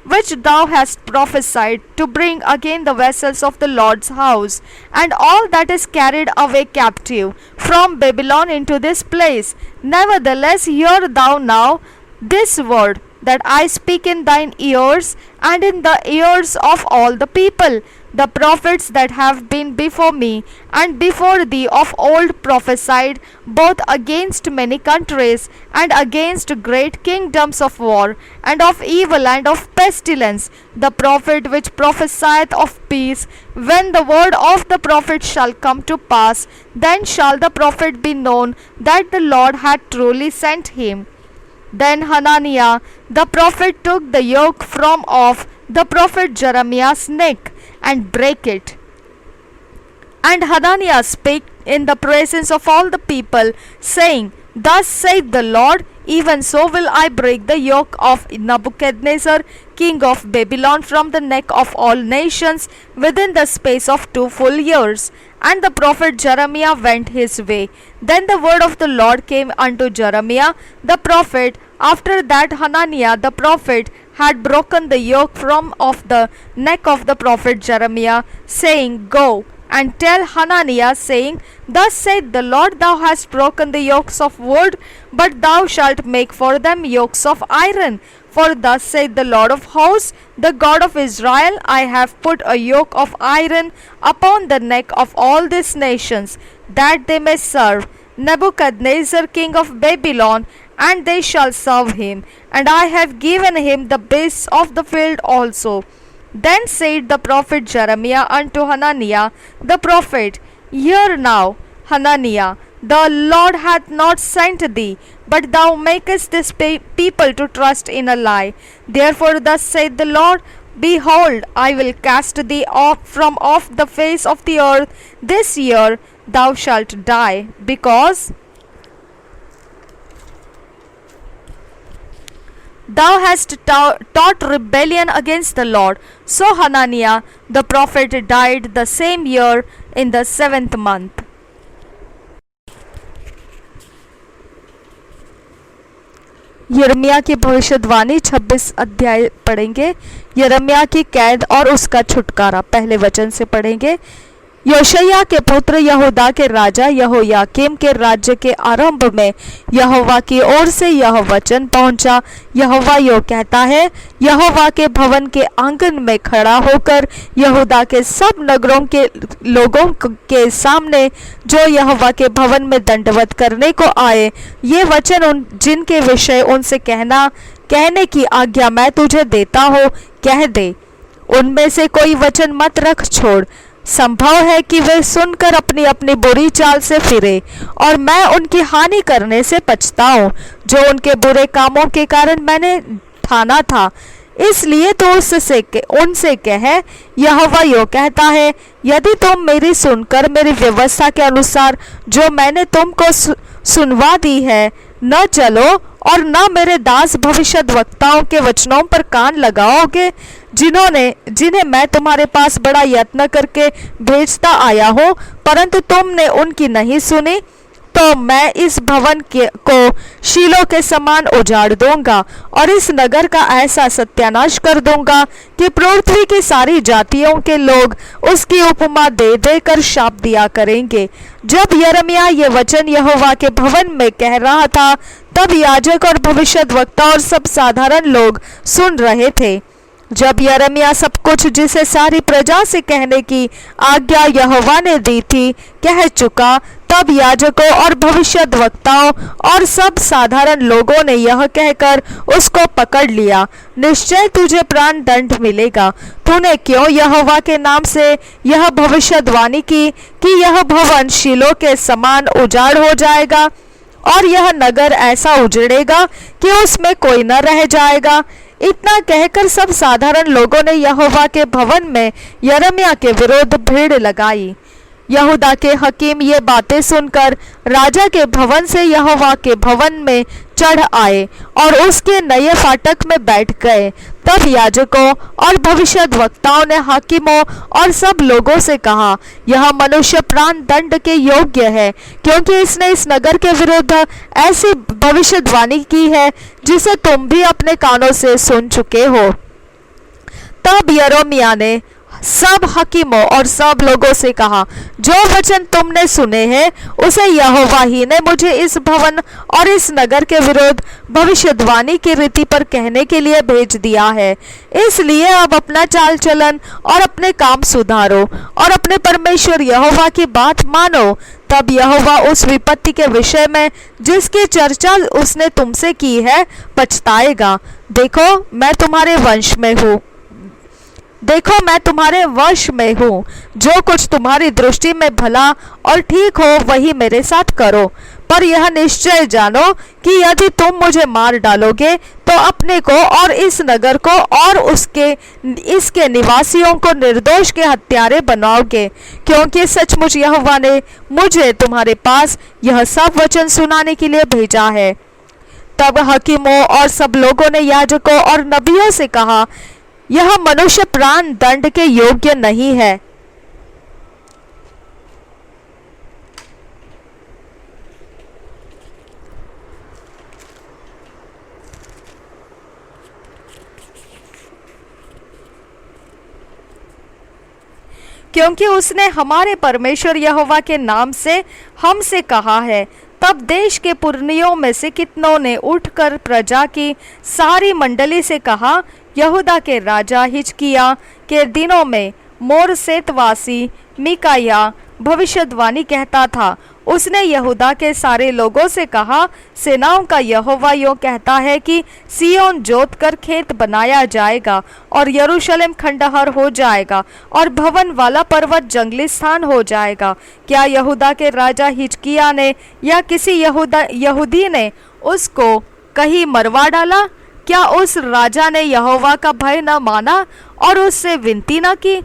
Speaker 1: which thou hast prophesied, to bring again the vessels of the Lord's house, and all that is carried away captive from Babylon into this place. Nevertheless, hear thou now this word that I speak in thine ears, and in the ears of all the people. The prophets that have been before me and before thee of old prophesied both against many countries, and against great kingdoms of war, and of evil, and of pestilence. The prophet which prophesieth of peace, when the word of the prophet shall come to pass, then shall the prophet be known that the Lord had truly sent him. Then Hananiah the prophet took the yoke from off the prophet Jeremiah's neck, and brake it. And Hananiah spake in the presence of all the people, saying, Thus saith the Lord, even so will I break the yoke of Nebuchadnezzar king of Babylon from the neck of all nations within the space of 2 full years. And the prophet Jeremiah went his way. Then the word of the Lord came unto Jeremiah the prophet, after that Hananiah the prophet had broken the yoke from off the neck of the prophet Jeremiah, saying, Go and tell Hananiah, saying, Thus saith the Lord, thou hast broken the yokes of wood, but thou shalt make for them yokes of iron. For thus saith the Lord of hosts, the God of Israel, I have put a yoke of iron upon the neck of all these nations, that they may serve Nebuchadnezzar king of Babylon, and they shall serve him. And I have given him the beasts of the field also. Then said the prophet Jeremiah unto Hananiah the prophet, Hear now, Hananiah, the Lord hath not sent thee, but thou makest this people to trust in a lie. Therefore thus saith the Lord, Behold, I will cast thee off from off the face of the earth this year. Thou shalt die, because thou hast taught rebellion against the Lord. So Hananiah the prophet died the same year in the 7th month. यिर्मयाह की भविष्यवाणी 26 अध्याय पढ़ेंगे। यिर्मयाह की कैद और उसका छुटकारा पहले वचन से पढ़ेंगे। योशिय्याह के पुत्र यहूदा के राजा यहोयाकीम के राज्य के आरंभ में यहोवा की ओर से यह वचन पहुंचा। यहोवा यो कहता है, यहोवा के भवन के आंगन में खड़ा होकर यहूदा के सब नगरों के लोगों के सामने जो यहोवा के भवन में दंडवत करने को आए, ये वचन जिनके विषय उनसे कहने की आज्ञा मैं तुझे देता हूँ, कह दे। उनमें से कोई वचन मत रख छोड़। संभव है कि वे सुनकर अपनी अपनी बुरी चाल से फिरे और मैं उनकी हानि करने से पछताऊं, जो उनके बुरे कामों के कारण मैंने ठाना था। इसलिए तो उनसे कह, यहोवा यो कहता है, यदि तुम मेरी सुनकर मेरी व्यवस्था के अनुसार जो मैंने तुमको सुनवा दी है न चलो और न मेरे दास भविष्यद्वक्ताओं के वचनों पर कान लगाओगे, जिन्हें मैं तुम्हारे पास बड़ा यत्न करके भेजता आया हूँ, परंतु तुमने उनकी नहीं सुनी, तो मैं इस भवन को शीलो के समान उजाड़ दूंगा और इस नगर का ऐसा सत्यानाश कर दूंगा कि पृथ्वी की सारी जातियों के लोग उसकी उपमा दे देकर शाप दिया करेंगे। जब यिर्मयाह ये वचन यहोवा के भवन में कह रहा था, तब याजक और भविष्यद्वक्ता और सब साधारण लोग सुन रहे थे। जब यिर्मयाह सब कुछ जिसे सारी प्रजा से कहने की आज्ञा यहोवा ने दी थी कह चुका, तब याजकों और भविष्यद्वक्ताओं और सब साधारण लोगों ने यह कहकर उसको पकड़ लिया, निश्चय तुझे प्राण दंड मिलेगा। तूने क्यों यहोवा के नाम से यह भविष्यवाणी की कि यह भवन शीलो के समान उजाड़ हो जाएगा और यह नगर ऐसा उजड़ेगा कि उसमें कोई न रह जाएगा। इतना कहकर सब साधारण लोगों ने यहोवा के भवन में यिर्मयाह के विरुद्ध भीड़ लगाई। यहूदा के हकीम ये बातें सुनकर राजा के भवन से यहोवा के भवन में चढ़ आए और उसके नए फाटक में बैठ गए। तब याजकों और भविष्यद्वक्ताओं ने हाकिमों और सब लोगों से कहा, यह मनुष्य प्राण दंड के योग्य है, क्योंकि इसने इस नगर के विरुद्ध ऐसी भविष्यवाणी की है जिसे तुम भी अपने कानों से सुन चुके हो। तब यिर्मयाह ने सब हकीमों और सब लोगों से कहा, जो वचन तुमने सुने हैं उसे यहोवा ही ने मुझे इस भवन और इस नगर के विरुद्ध भविष्यवाणी की रीति पर कहने के लिए भेज दिया है। इसलिए अब अपना चाल चलन और अपने काम सुधारो और अपने परमेश्वर यहोवा की बात मानो। तब यहोवा उस विपत्ति के विषय में जिसकी चर्चा उसने तुमसे की है पछताएगा। देखो मैं तुम्हारे वश में हूँ, जो कुछ तुम्हारी दृष्टि में भला और ठीक हो वही मेरे साथ करो। पर यह निश्चय जानो कि यदि तुम मुझे मार डालोगे तो अपने को और इस नगर को और इसके निवासियों को निर्दोष के हत्यारे बनाओगे, क्योंकि सचमुच यहोवा ने मुझे तुम्हारे पास यह सब वचन सुनाने के लिए भेजा है। तब हकीमों और सब लोगों ने याजकों और नबियों से कहा, यह मनुष्य प्राण दंड के योग्य नहीं है। क्योंकि उसने हमारे परमेश्वर यहोवा के नाम से हमसे कहा है। तब देश के पुरनियों में से कितनों ने उठकर प्रजा की सारी मंडली से कहा, यहूदा के राजा हिजकिय्याह के दिनों में मोरशेतवासी मीकायाह भविष्यवाणी कहता था। उसने यहूदा के सारे लोगों से कहा, सेनाओं का यहोवा यो कहता है कि सिय्योन जोत कर खेत बनाया जाएगा और यरूशलेम खंडहर हो जाएगा और भवन वाला पर्वत जंगली स्थान हो जाएगा। क्या यहूदा के राजा हिजकिय्याह ने या किसी यहूदी ने उसको कहीं मरवा डाला? क्या उस राजा ने यहोवा का भय न माना और उससे विनती न की?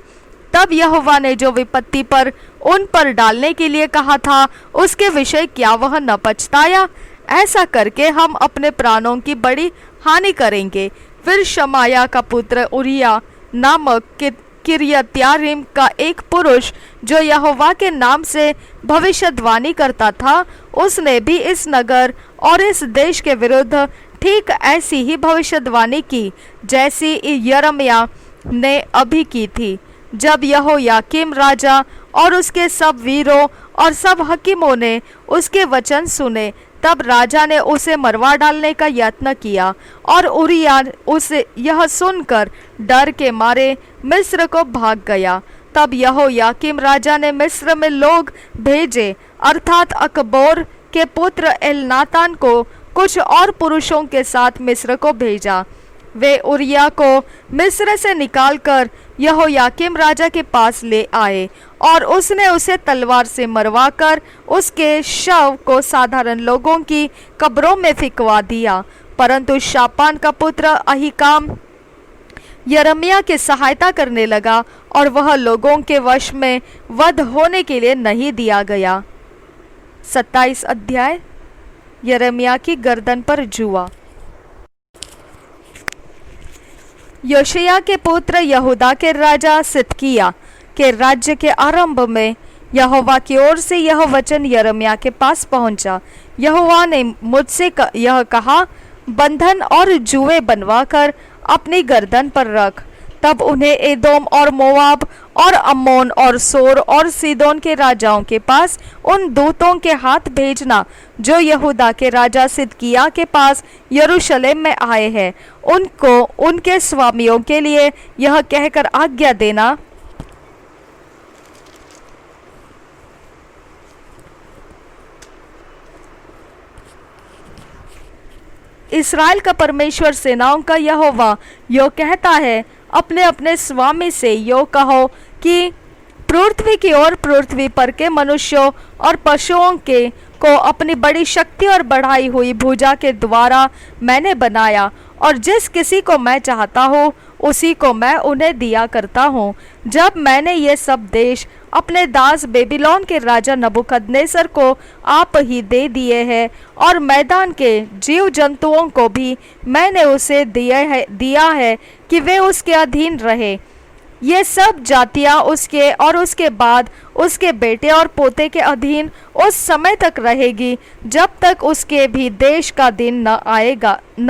Speaker 1: तब यहोवा ने जो विपत्ति पर उन पर डालने के लिए कहा था उसके विषय क्या वह न पछताया? ऐसा करके हम अपने प्राणों की बड़ी हानि करेंगे। फिर शमाया का पुत्र उरिया नामक किर्यत्यारीम का एक पुरुष जो यहोवा के नाम से भविष्यवाणी करता था, उसने भी इस नगर और इस देश के विरुद्ध ठीक ऐसी ही भविष्यवाणी की जैसी यिर्मयाह ने अभी की थी। जब यहोयाकीम राजा और उसके सब वीरों और सब हकीमों ने उसके वचन सुने, तब राजा ने उसे मरवा डालने का यत्न किया, और उरिय्याह उसे यह सुनकर डर के मारे मिस्र को भाग गया। तब यहोयाकीम राजा ने मिस्र में लोग भेजे, अर्थात अकबोर के पुत्र एलनातान को कुछ और पुरुषों के साथ मिस्र को भेजा। वे उरिय्याह को मिस्र से निकालकर यहोयाकीम राजा के पास ले आए, और उसने उसे तलवार से मरवाकर उसके शव को साधारण लोगों की कब्रों में फिकवा दिया। परंतु शापान का पुत्र अहीकाम यिर्मयाह की सहायता करने लगा, और वह लोगों के वश में वध होने के लिए नहीं दिया गया। 27 अध्याय यिर्मयाह की गर्दन पर जुआ। योशिय्याह के पुत्र यहूदा के राजा सिदकिय्याह के राज्य के आरंभ में यहोवा की ओर से यह वचन यिर्मयाह के पास पहुंचा। यहोवा ने मुझसे यह कहा, बंधन और जुए बनवाकर अपनी गर्दन पर रख। तब उन्हें एदोम और मोआब और अम्मोन और सोर और सीदोन के राजाओं के पास उन दूतों के हाथ भेजना जो यहूदा के राजा सिदकिय्याह के पास यरूशलेम में आए हैं। उनको उनके स्वामियों के लिए यह कहकर आज्ञा देना, इस्राएल का परमेश्वर सेनाओं का यहोवा यो कहता है, अपने अपने स्वामी से यो कहो कि पृथ्वी की और पृथ्वी पर के मनुष्यों और पशुओं के को अपनी बड़ी शक्ति और बढ़ाई हुई भुजा के द्वारा मैंने बनाया, और जिस किसी को मैं चाहता हूँ उसी को मैं उन्हें दिया करता हूँ। जब मैंने ये सब देश अपने दास बेबीलोन के राजा नबूकदनेस्सर को आप ही दे दिए हैं, और मैदान के जीव जंतुओं को भी मैंने उसे दिया है कि वे उसके अधीन रहे। ये सब जातियां उसके और उसके बाद उसके बेटे और पोते के अधीन उस समय तक रहेगी जब तक उसके भी देश का दिन न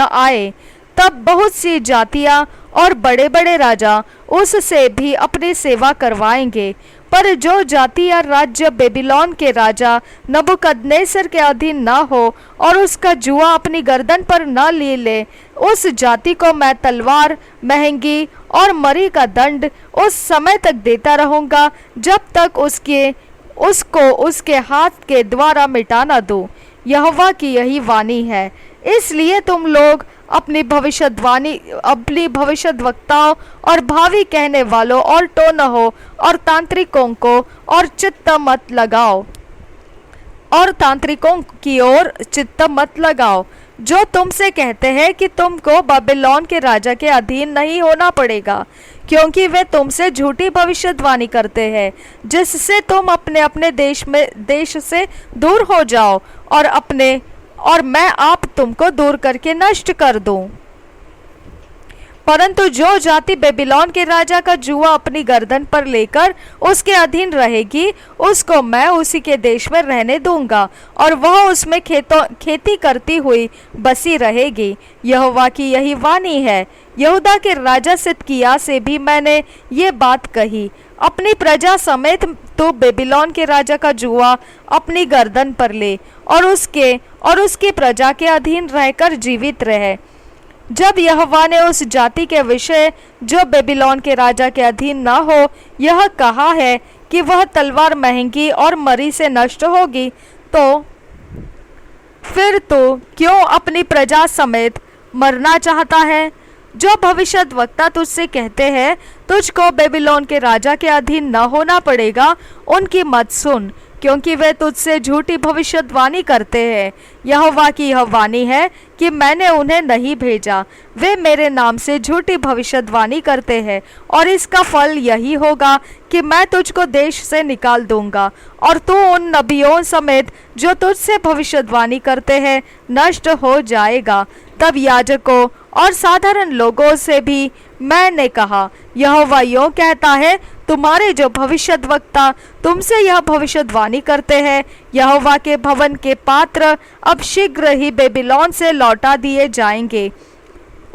Speaker 1: आए। तब बहुत सी जातियां और बड़े बड़े राजा उससे भी अपनी सेवा करवाएंगे। पर जो जाति या राज्य बेबीलोन के राजा नबूकदनेस्सर के अधीन न हो और उसका जुआ अपनी गर्दन पर न ले, उस जाति को मैं तलवार, महंगी और मरी का दंड उस समय तक देता रहूंगा जब तक उसको उसके हाथ के द्वारा मिटा न दूं। यहोवा की यही वाणी है। इसलिए तुम लोग अपनी भविष्यद्वक्ताओं और भावी कहने वालों और टोनहों और तांत्रिकों को और चित्त मत लगाओ, और तांत्रिकों की ओर चित्त मत लगाओ, जो तुमसे कहते हैं कि तुमको बाबिलोन के राजा के अधीन नहीं होना पड़ेगा, क्योंकि वे तुमसे झूठी भविष्यवाणी करते हैं, जिससे तुम अपने अपने देश से दूर हो जाओ, और मैं आप तुमको दूर करके नष्ट कर दूं। परंतु जो जाति बेबीलोन के राजा का जुआ अपनी गर्दन पर लेकर उसके अधीन रहेगी, उसको मैं उसी के देश में रहने दूंगा, और वह उसमें खेती करती हुई बसी रहेगी। यहोवा की यही वाणी है। यहूदा के राजा सिदकिय्याह से भी मैंने ये बात कही, अपनी प्रजा समेत तो बेबीलोन के राजा का जुआ अपनी गर्दन पर ले, और उसकी प्रजा के अधीन रहकर जीवित रहे। जब यहोवा ने उस जाति के विषय जो बेबीलोन के राजा के अधीन न हो यह कहा है कि वह तलवार, महंगी और मरी से नष्ट होगी, तो फिर तो क्यों अपनी प्रजा समेत मरना चाहता है? जो भविष्यद्वक्ता तुझसे कहते हैं तुझको बेबीलोन के राजा के अधीन न होना पड़ेगा, उनकी मत सुन, क्योंकि वे तुझसे झूठी भविष्यवाणी करते हैं। यहोवा की यह वाणी है कि मैंने उन्हें नहीं भेजा। वे मेरे नाम से झूठी भविष्यवाणी करते हैं, और इसका फल यही होगा कि मैं तुझको देश से निकाल दूंगा, और तू उन नबियों समेत जो तुझसे भविष्यवाणी करते हैं नष्ट हो जाएगा। तब याजकों और साधारण लोगों से भी मैंने कहा, यहोवा यों कहता है, तुम्हारे जो भविष्यद्वक्ता तुमसे यह भविष्यवाणी करते हैं, यहोवा के भवन के पात्र अब शीघ्र ही बेबीलोन से लौटा दिए जाएंगे।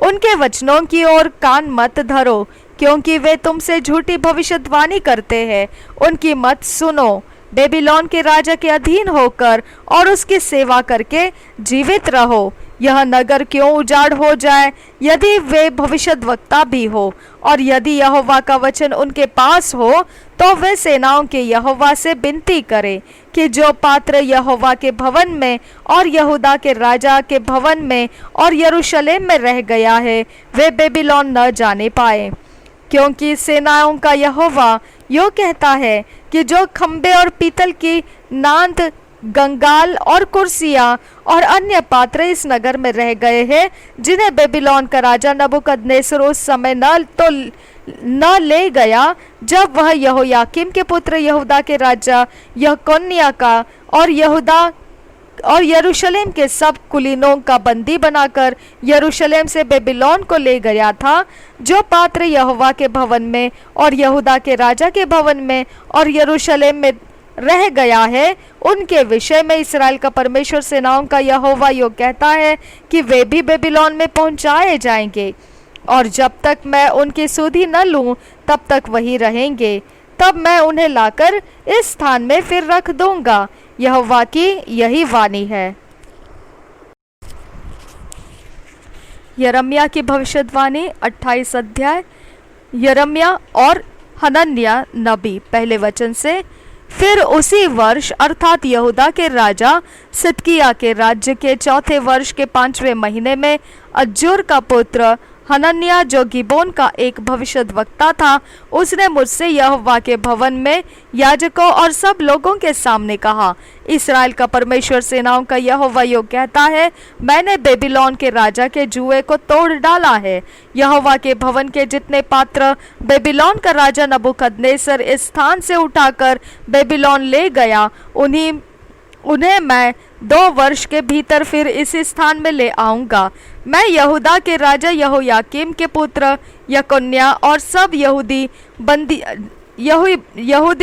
Speaker 1: उनके वचनों की ओर कान मत धरो, क्योंकि वे तुमसे झूठी भविष्यवाणी करते हैं। उनकी मत सुनो। बेबीलोन के राजा के अधीन होकर और उसकी सेवा करके जीवित रहो। यह नगर क्यों उजाड़ हो जाए, यदि वे भविष्यद्वक्ता भी हो, और यदि यहोवा का वचन उनके पास हो, तो वे सेनाओं के यहोवा से विनती करें कि जो पात्र यहोवा के भवन में और यहूदा के राजा के भवन में और यरूशलेम में रह गया है, वे बेबीलोन न जाने पाए। क्योंकि सेनाओं का यहोवा यो कहता है कि जो खंबे और पीतल की नांद, गंगाल और कुर्सियां और अन्य पात्र इस नगर में रह गए हैं, जिन्हें बेबीलोन का राजा नबूकदनेस्सर उस समय न ले गया जब वह यहोयाकीम के पुत्र यहूदा के राजा यकोन्याह का और यरूशलेम के सब कुलीनों का बंदी बनाकर यरूशलेम से बेबीलोन को ले गया था। जो पात्र यहोवा के भवन में और यहूदा के राजा के भवन में और यरूशलेम में रह गया है, उनके विषय में इस्राएल का परमेश्वर सेनाओं का यहोवा यो कहता है कि वे भी बेबीलोन में पहुंचाए जाएंगे, और जब तक मैं उनकी सुधि न लूं तब तक वही रहेंगे। तब मैं उन्हें लाकर इस स्थान में फिर रख दूंगा। यहोवा की यही वाणी है। यिर्मयाह की भविष्यवाणी 28 अध्याय। यिर्मयाह और हनन्याह नबी, पहले वचन से। फिर उसी वर्ष अर्थात यहूदा के राजा सिदकिय्याह के राज्य के चौथे वर्ष के 5वें महीने में अज्जूर का पुत्र हनन्याह, जो गिबोन का एक भविष्यद्वक्ता था, उसने मुझसे यहोवा के भवन में याजकों और सब लोगों के सामने कहा, इस्राएल का परमेश्वर सेनाओं का यहोवा यो कहता है, मैंने बेबीलोन के राजा के जुए को तोड़ डाला है। यहोवा के भवन के जितने पात्र बेबीलोन का राजा नबूकदनेस्सर इस स्थान से उठाकर बेबीलोन ले गया, उन्हें मैं 2 वर्ष के भीतर फिर इसी स्थान में ले आऊंगा। मैं यहूदा के राजा यहोयाकीम के पुत्र यकोन्याह और सब यहूदी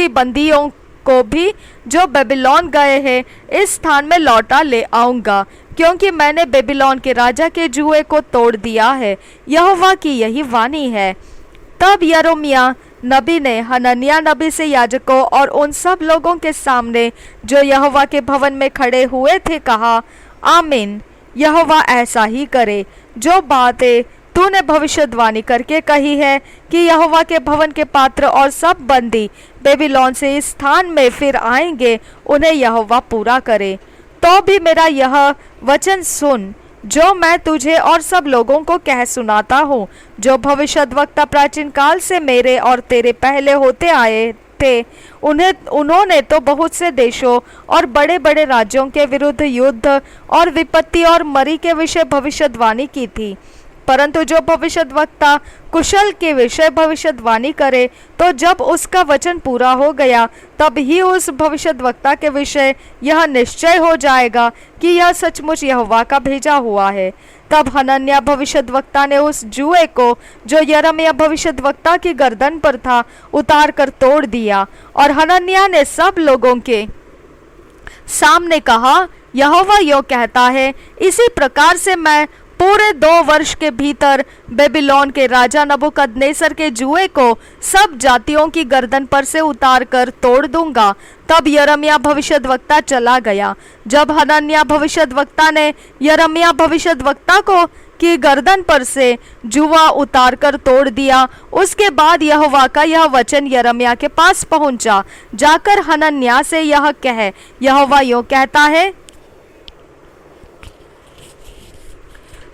Speaker 1: बंदियों को भी जो बेबीलोन गए हैं इस स्थान में लौटा ले आऊंगा, क्योंकि मैंने बेबीलोन के राजा के जुए को तोड़ दिया है। यहोवा की यही वाणी है। तब यिर्मयाह नबी ने हनन्याह नबी से याजकों और उन सब लोगों के सामने जो यहोवा के भवन में खड़े हुए थे कहा, आमीन, यहोवा ऐसा ही करे। जो बातें तूने भविष्यवाणी करके कही है कि यहोवा के भवन के पात्र और सब बंदी बेबीलोन से इस स्थान में फिर आएंगे, उन्हें यहोवा पूरा करे। तो भी मेरा यह वचन सुन जो मैं तुझे और सब लोगों को कह सुनाता हूँ। जो भविष्यद्वक्ता प्राचीन काल से मेरे और तेरे पहले होते आए थे, उन्होंने तो बहुत से देशों और बड़े बड़े राज्यों के विरुद्ध युद्ध और विपत्ति और मरी के विषय भविष्यवाणी की थी। परंतु जो भविष्यद्वक्ता कुशल के विषय भविष्यवाणी करे, तो जब उसका वचन पूरा हो गया, तब ही उस भविष्यद्वक्ता के विषय यह निश्चय हो जाएगा कि यह सचमुच यहोवा का भेजा हुआ है। तब हनन्याह भविष्यद्वक्ता ने उस जुए को जो यिर्मयाह भविष्यद्वक्ता की गर्दन पर था उतार कर तोड़ दिया, और हनन्याह ने सब लोगों के सामने कहा, यहोवा यो कहता है, इसी प्रकार से मैं पूरे 2 वर्ष के भीतर बेबीलोन के राजा नबूकदनेस्सर के जुए को सब जातियों की गर्दन पर से उतार कर तोड़ दूंगा। तब यिर्मयाह भविष्यद्वक्ता चला गया। जब हनन्याह भविष्यद्वक्ता ने यिर्मयाह भविष्यद्वक्ता को की गर्दन पर से जुआ उतार कर तोड़ दिया, उसके बाद यहोवा का यह वचन यिर्मयाह के पास पहुंचा, जाकर हनन्याह से यह कह, यहोवा यो कहता है,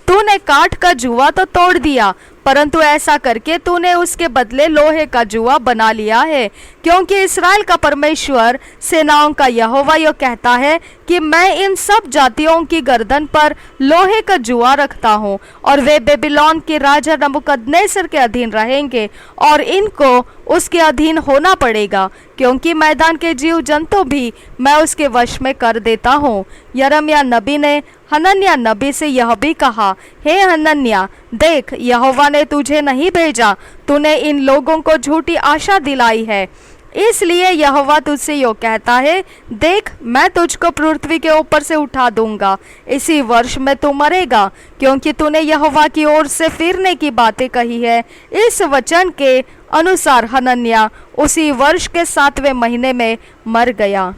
Speaker 1: तूने काठ का जुआ तो तोड़ दिया, परंतु ऐसा करके तूने उसके बदले लोहे का जुआ बना लिया है। क्योंकि इस्राएल का परमेश्वर सेनाओं का यहोवा यो कहता है कि मैं इन सब जातियों की गर्दन पर लोहे का जुआ रखता हूँ, और वे बेबीलोन के राजा नबूकदनेस्सर के अधीन रहेंगे, और इनको उसके अधीन होना पड़ेगा, क्योंकि मैदान के जीव जंतु भी मैं उसके वश में कर देता हूँ। यिर्मयाह नबी ने हनन्याह नबी से यह भी कहा, हे हनन्याह, देख, यहोवा ने तुझे नहीं भेजा, तूने इन लोगों को झूठी आशा दिलाई है। इसलिए यहोवा तुझसे यो कहता है, देख, मैं तुझको पृथ्वी के ऊपर से उठा दूंगा, इसी वर्ष में तू मरेगा, क्योंकि तूने यहोवा की ओर से फिरने की बातें कही है। इस वचन के अनुसार हनन्याह उसी वर्ष के 7वें महीने में मर गया।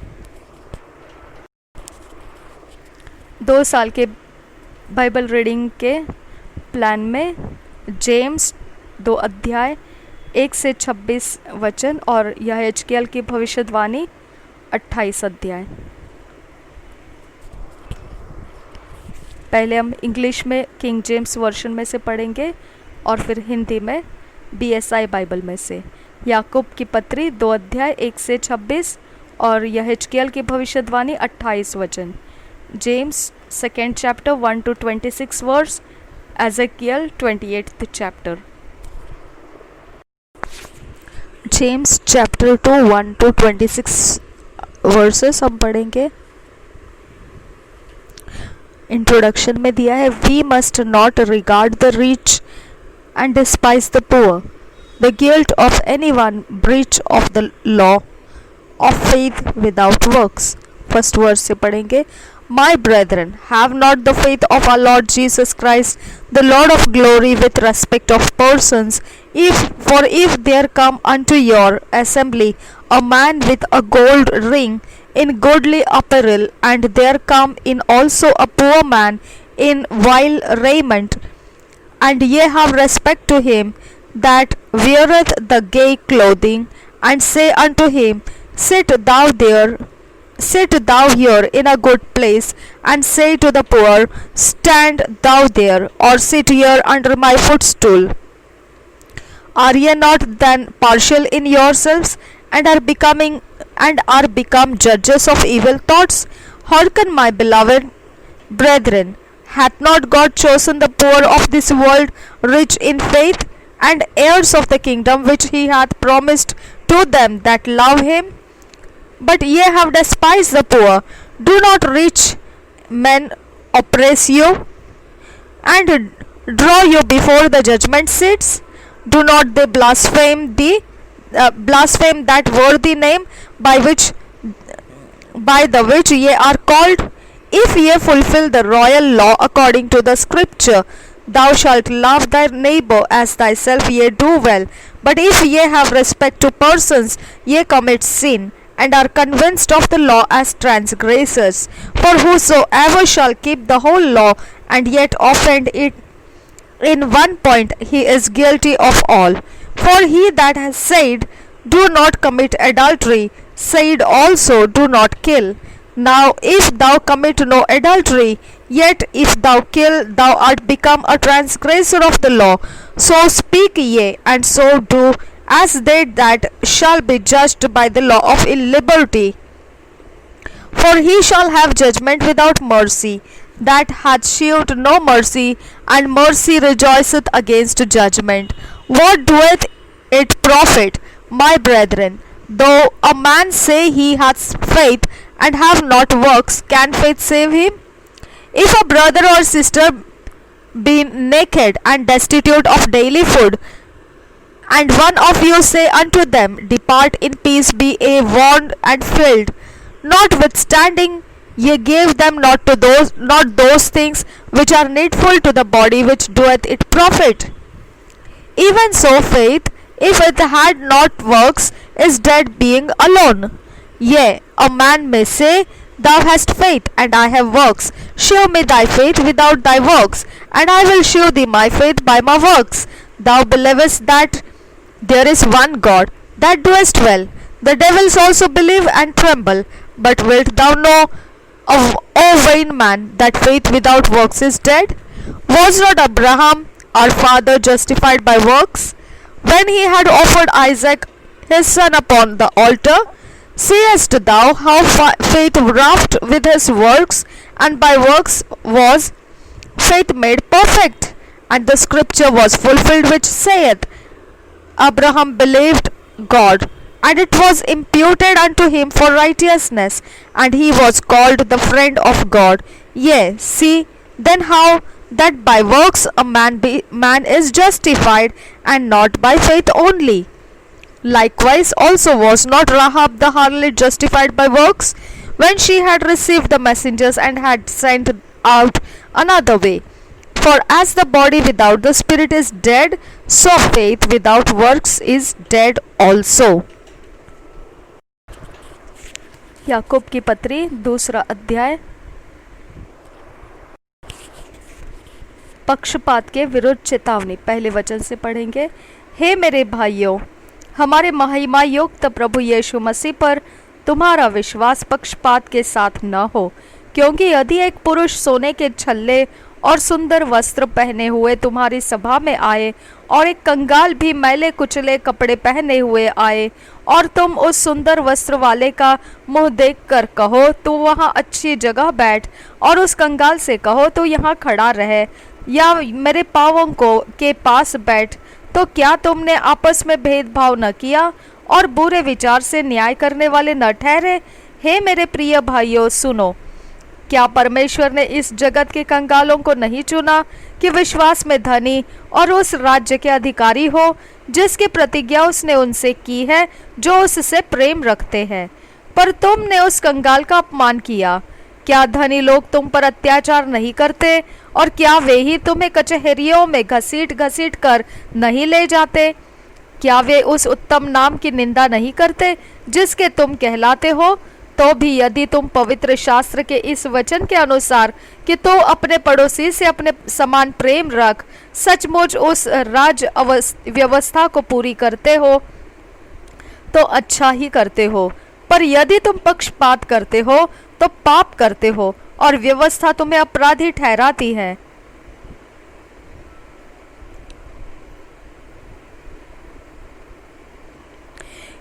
Speaker 1: 2 साल के बाइबल रीडिंग के प्लान में जेम्स 2 अध्याय 1 से 26 वचन और यहेजकेल की भविष्यवाणी 28 अध्याय। पहले हम इंग्लिश में किंग जेम्स वर्जन में से पढ़ेंगे और फिर हिंदी में BSI बाइबल में से। याकूब की पत्री 2 अध्याय 1 से 26 और यहेजकेल की भविष्यवाणी 28 वचन। James 2nd chapter 1 to 26 verse, Ezekiel 28th chapter। James chapter 2 1 to 26 verses हम पढ़ेंगे। इंट्रोडक्शन में दिया है, we must not regard the rich and despise the poor, the guilt of any one breach of the law of faith without works. First verse से पढ़ेंगे। My brethren, have not the faith of our Lord Jesus Christ, the Lord of glory, with respect of persons. For if there come unto your assembly a man with a gold ring in goodly apparel, and there come in also a poor man in vile raiment, and ye have respect to him that weareth the gay clothing, and say unto him, Sit thou here in a good place, and say to the poor, Stand thou there, or sit here under my footstool. Are ye not then partial in yourselves, and are become judges of evil thoughts? Hearken, my beloved brethren, hath not God chosen the poor of this world rich in faith, and heirs of the kingdom which he hath promised to them that love him? But ye have despised the poor. Do not rich men oppress you, and draw you before the judgment seats? Do not they blaspheme that worthy name by the which ye are called? If ye fulfill the royal law according to the scripture, thou shalt love thy neighbor as thyself, ye do well. But if ye have respect to persons, ye commit sin, and are convinced of the law as transgressors. For whosoever shall keep the whole law and yet offend it in one point, he is guilty of all. For he that has said, Do not commit adultery, said also, Do not kill. Now if thou commit no adultery, yet if thou kill, thou art become a transgressor of the law. So speak ye, and so do, as they that shall be judged by the law of liberty. For he shall have judgment without mercy, that hath shewed no mercy, and mercy rejoiceth against judgment. What doeth it profit, my brethren, though a man say he hath faith, and have not works? Can faith save him? If a brother or sister be naked and destitute of daily food, and one of you say unto them, Depart in peace, be ye warned and filled, notwithstanding ye give them not those things which are needful to the body, which doeth it profit? Even so faith, if it had not works, is dead, being alone. Yea, a man may say, Thou hast faith, and I have works. Shew me thy faith without thy works, and I will shew thee my faith by my works. Thou believest that there is one God, that doest well. The devils also believe and tremble. But wilt thou know, O vain man, that faith without works is dead? Was not Abraham our father justified by works, when he had offered Isaac his son upon the altar? Seest thou how faith wrought with his works, and by works was faith made perfect? And the scripture was fulfilled which saith, Abraham believed God, and it was imputed unto him for righteousness, and he was called the friend of God. Yea, see then how that by works a man is justified, and not by faith only. Likewise also was not Rahab the harlot justified by works, when she had received the messengers and had sent out another way. For as the body without the spirit is dead, so faith without works is dead also. याकूब की पत्री दूसरा अध्याय। पक्षपात के विरुद्ध चेतावनी। पहले वचन से पढ़ेंगे। हे मेरे भाइयों, हमारे महिमा युक्त प्रभु यीशु मसीह पर तुम्हारा विश्वास पक्षपात के साथ न हो, क्योंकि यदि एक पुरुष सोने के छल्ले और सुंदर वस्त्र पहने हुए तुम्हारी सभा में आए और एक कंगाल भी मैले कुचले कपड़े पहने हुए आए, और तुम उस सुंदर वस्त्र वाले का मुंह देखकर कहो तू वहाँ अच्छी जगह बैठ, और उस कंगाल से कहो तू यहाँ खड़ा रहे या मेरे पाँवों को के पास बैठ, तो क्या तुमने आपस में भेदभाव न किया और बुरे विचार से न्याय करने वाले न ठहरे? हे मेरे प्रिय भाइयों, सुनो। क्या परमेश्वर ने इस जगत के कंगालों को नहीं चुना कि विश्वास में धनी और उस राज्य के अधिकारी हो जिसकी प्रतिज्ञा उसने उनसे की है जो उससे प्रेम रखते हैं? पर तुमने उस कंगाल का अपमान किया। क्या धनी लोग तुम पर अत्याचार नहीं करते, और क्या वे ही तुम्हें कचहरियों में घसीट घसीट कर नहीं ले जाते? क्या वे उस उत्तम नाम की निंदा नहीं करते जिसके तुम कहलाते हो? तो भी यदि तुम पवित्र शास्त्र के इस वचन के अनुसार कि तो अपने पड़ोसी से अपने समान प्रेम रख, सचमुच उस राज व्यवस्था को पूरी करते हो तो अच्छा ही करते हो। पर यदि तुम पक्षपात करते हो तो पाप करते हो, और व्यवस्था तुम्हें अपराधी ठहराती है।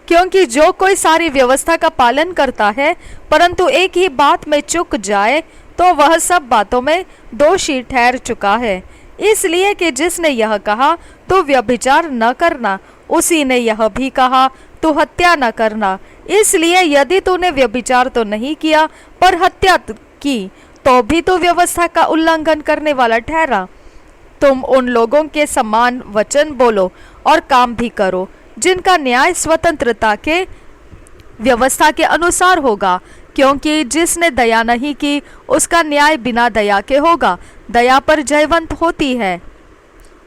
Speaker 1: क्योंकि जो कोई सारी व्यवस्था का पालन करता है परंतु एक ही बात में चूक जाए, तो वह सब बातों में दोषी ठहर चुका है। इसलिए कि जिसने यह कहा तो व्यभिचार न करना, उसी ने यह भी कहा तो हत्या न करना। इसलिए यदि तूने व्यभिचार तो नहीं किया पर हत्या की, तो भी तो व्यवस्था का उल्लंघन करने वाला ठहरा। तुम उन लोगों के समान वचन बोलो और काम भी करो जिनका न्याय स्वतंत्रता के व्यवस्था के अनुसार होगा, क्योंकि जिसने दया नहीं की उसका न्याय बिना दया के होगा। दया पर जयवंत होती है,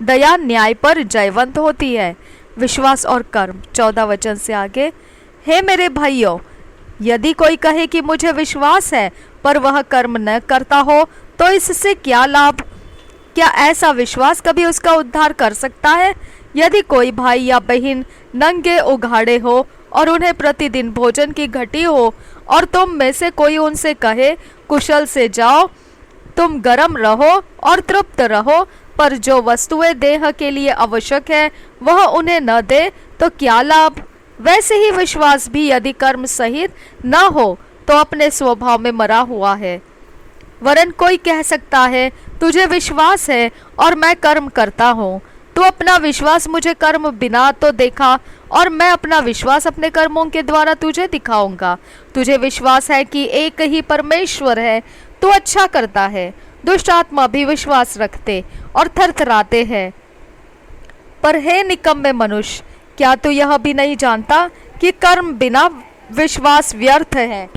Speaker 1: दया न्याय पर जयवंत होती है। विश्वास और कर्म। 14 वचन से आगे। हे मेरे भाइयों, यदि कोई कहे कि मुझे विश्वास है पर वह कर्म न करता हो, तो इससे क्या लाभ? क्या ऐसा विश्वास कभी उसका उद्धार कर सकता है? यदि कोई भाई या बहन नंगे उघाड़े हो और उन्हें प्रतिदिन भोजन की घटी हो, और तुम में से कोई उनसे कहे कुशल से जाओ, तुम गर्म रहो और तृप्त रहो, पर जो वस्तुएं देह के लिए आवश्यक है वह उन्हें न दे, तो क्या लाभ? वैसे ही विश्वास भी यदि कर्म सहित न हो तो अपने स्वभाव में मरा हुआ है। वरन कोई कह सकता है तुझे विश्वास है और मैं कर्म करता हूँ, तू अपना विश्वास मुझे कर्म बिना तो देखा, और मैं अपना विश्वास अपने कर्मों के द्वारा तुझे दिखाऊंगा। तुझे विश्वास है कि एक ही परमेश्वर है, तू अच्छा करता है। दुष्ट आत्मा भी विश्वास रखते और थरथराते हैं। पर हे निकम्मे मनुष्य, क्या तू यह भी नहीं जानता कि कर्म बिना विश्वास व्यर्थ है?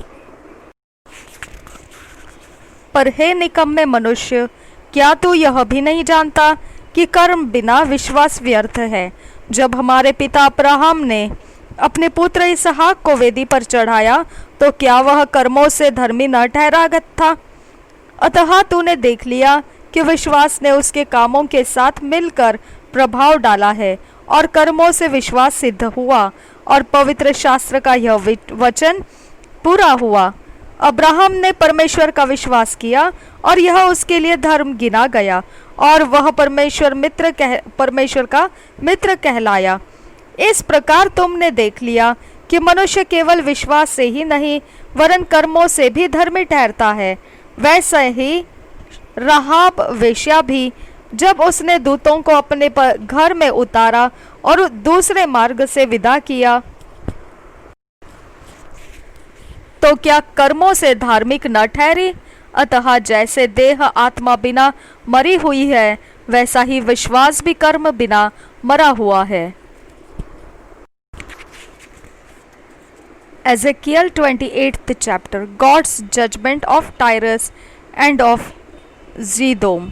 Speaker 1: पर हे निकम्मे मनुष्य, क्या तू यह भी नहीं जानता कि कर्म बिना विश्वास व्यर्थ है? जब हमारे पिता अब्राहम ने अपने पुत्र इसहाक को वेदी पर चढ़ाया, तो क्या वह कर्मों से धर्मी न ठहरा था? अतः तूने देख लिया कि विश्वास ने उसके कामों के साथ मिलकर प्रभाव डाला है, और कर्मों से विश्वास सिद्ध हुआ, और पवित्र शास्त्र का यह वचन पूरा हुआ। अब्राहम ने परमेश्वर का विश्वास किया और यह उसके लिए धर्म गिना गया, और वह परमेश्वर का मित्र कहलाया। इस प्रकार तुमने देख लिया कि मनुष्य केवल विश्वास से ही नहीं वरन कर्मों से भी धर्मी ठहरता है। वैसे ही राहाब वेश्या भी, जब उसने दूतों को अपने घर में उतारा और दूसरे मार्ग से विदा किया, तो क्या कर्मों से धार्मिक न ठहरी? अतः जैसे देह आत्मा बिना मरी हुई है, वैसा ही विश्वास भी कर्म बिना मरा हुआ है। Ezekiel 28th chapter, God's judgment of Tyrus and of Zidom.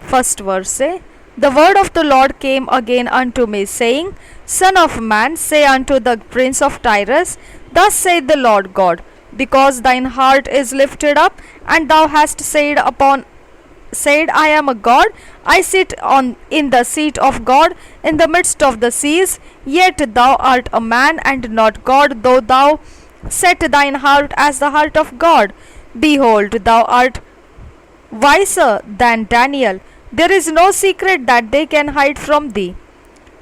Speaker 1: First verse say, The word of the Lord came again unto me, saying, Son of man, say unto the prince of Tyrus, Thus saith the Lord God, because thine heart is lifted up, and thou hast said, I am a God, I sit in the seat of God in the midst of the seas, yet thou art a man and not God, though thou set thine heart as the heart of God. Behold, thou art wiser than Daniel. There is no secret that they can hide from thee.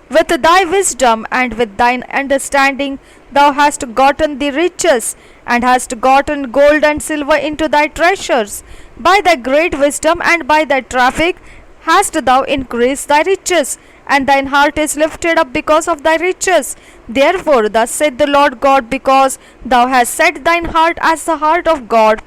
Speaker 1: With thy wisdom and with thine understanding thou hast gotten the riches, and hast gotten gold and silver into thy treasures. By thy great wisdom and by thy traffic hast thou increased thy riches, and thine heart is lifted up because of thy riches. Therefore thus saith the Lord God, because thou hast set thine heart as the heart of God,